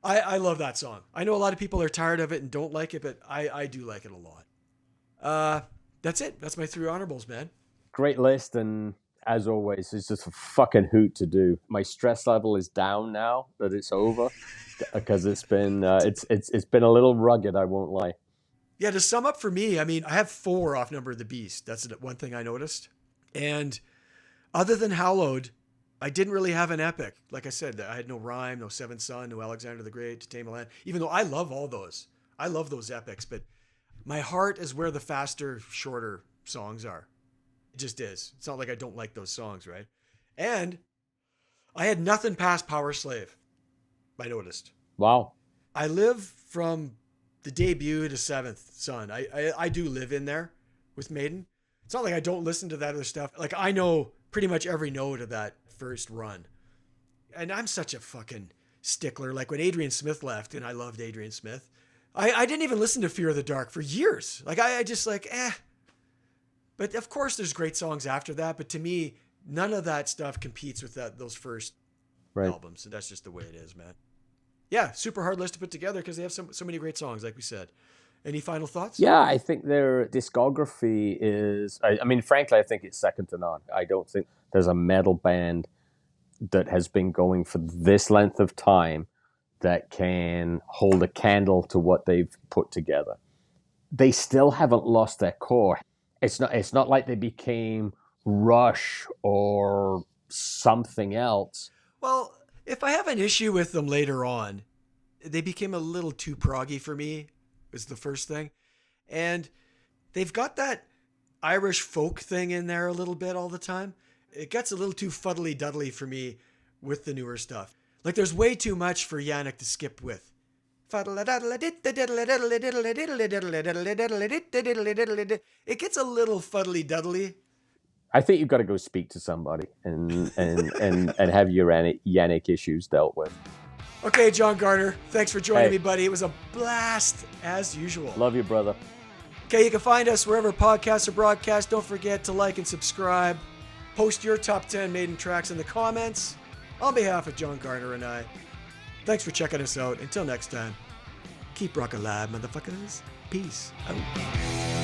I love that song. I know a lot of people are tired of it and don't like it, but I do like it a lot. That's it. That's my 3 honorables, man. Great list, and As always, it's just a fucking hoot to do. My stress level is down now that it's over because it's been a little rugged. I won't lie. Yeah, to sum up for me, I mean, I have 4 off Number of the Beast. That's one thing I noticed. And other than Hallowed, I didn't really have an epic. Like I said, I had no Rhyme, no Seventh Son, no Alexander the Great, To Tame a Land, even though I love all those. I love those epics, but my heart is where the faster, shorter songs are. It just is. It's not like I don't like those songs, right? And I had nothing past Power Slave, I noticed. Wow. I live from the debut to Seventh Son. I do live in there with Maiden. It's not like I don't listen to that other stuff. Like, I know pretty much every note of that first run. And I'm such a fucking stickler. Like, when Adrian Smith left, and I loved Adrian Smith, I didn't even listen to Fear of the Dark for years. Like, I just like, But of course there's great songs after that. But to me, none of that stuff competes with those first albums. And that's just the way it is, man. Yeah, super hard list to put together because they have so many great songs, like we said. Any final thoughts? Yeah, I think their discography is, I mean, frankly, I think it's second to none. I don't think there's a metal band that has been going for this length of time that can hold a candle to what they've put together. They still haven't lost their core. It's not like they became Rush or something else. Well, if I have an issue with them later on, they became a little too proggy for me, is the first thing. And they've got that Irish folk thing in there a little bit all the time. It gets a little too fuddly-duddly for me with the newer stuff. Like, there's way too much for Yannick to skip with. It gets a little fuddly-duddly. I think you've got to go speak to somebody and have your Yannick issues dealt with. Okay, Jon Garner, thanks for joining me, buddy. It was a blast as usual. Love you, brother. Okay, you can find us wherever podcasts are broadcast. Don't forget to like and subscribe. Post your top 10 Maiden tracks in the comments. On behalf of Jon Garner and I, thanks for checking us out. Until next time, keep rockin' live, motherfuckers. Peace out.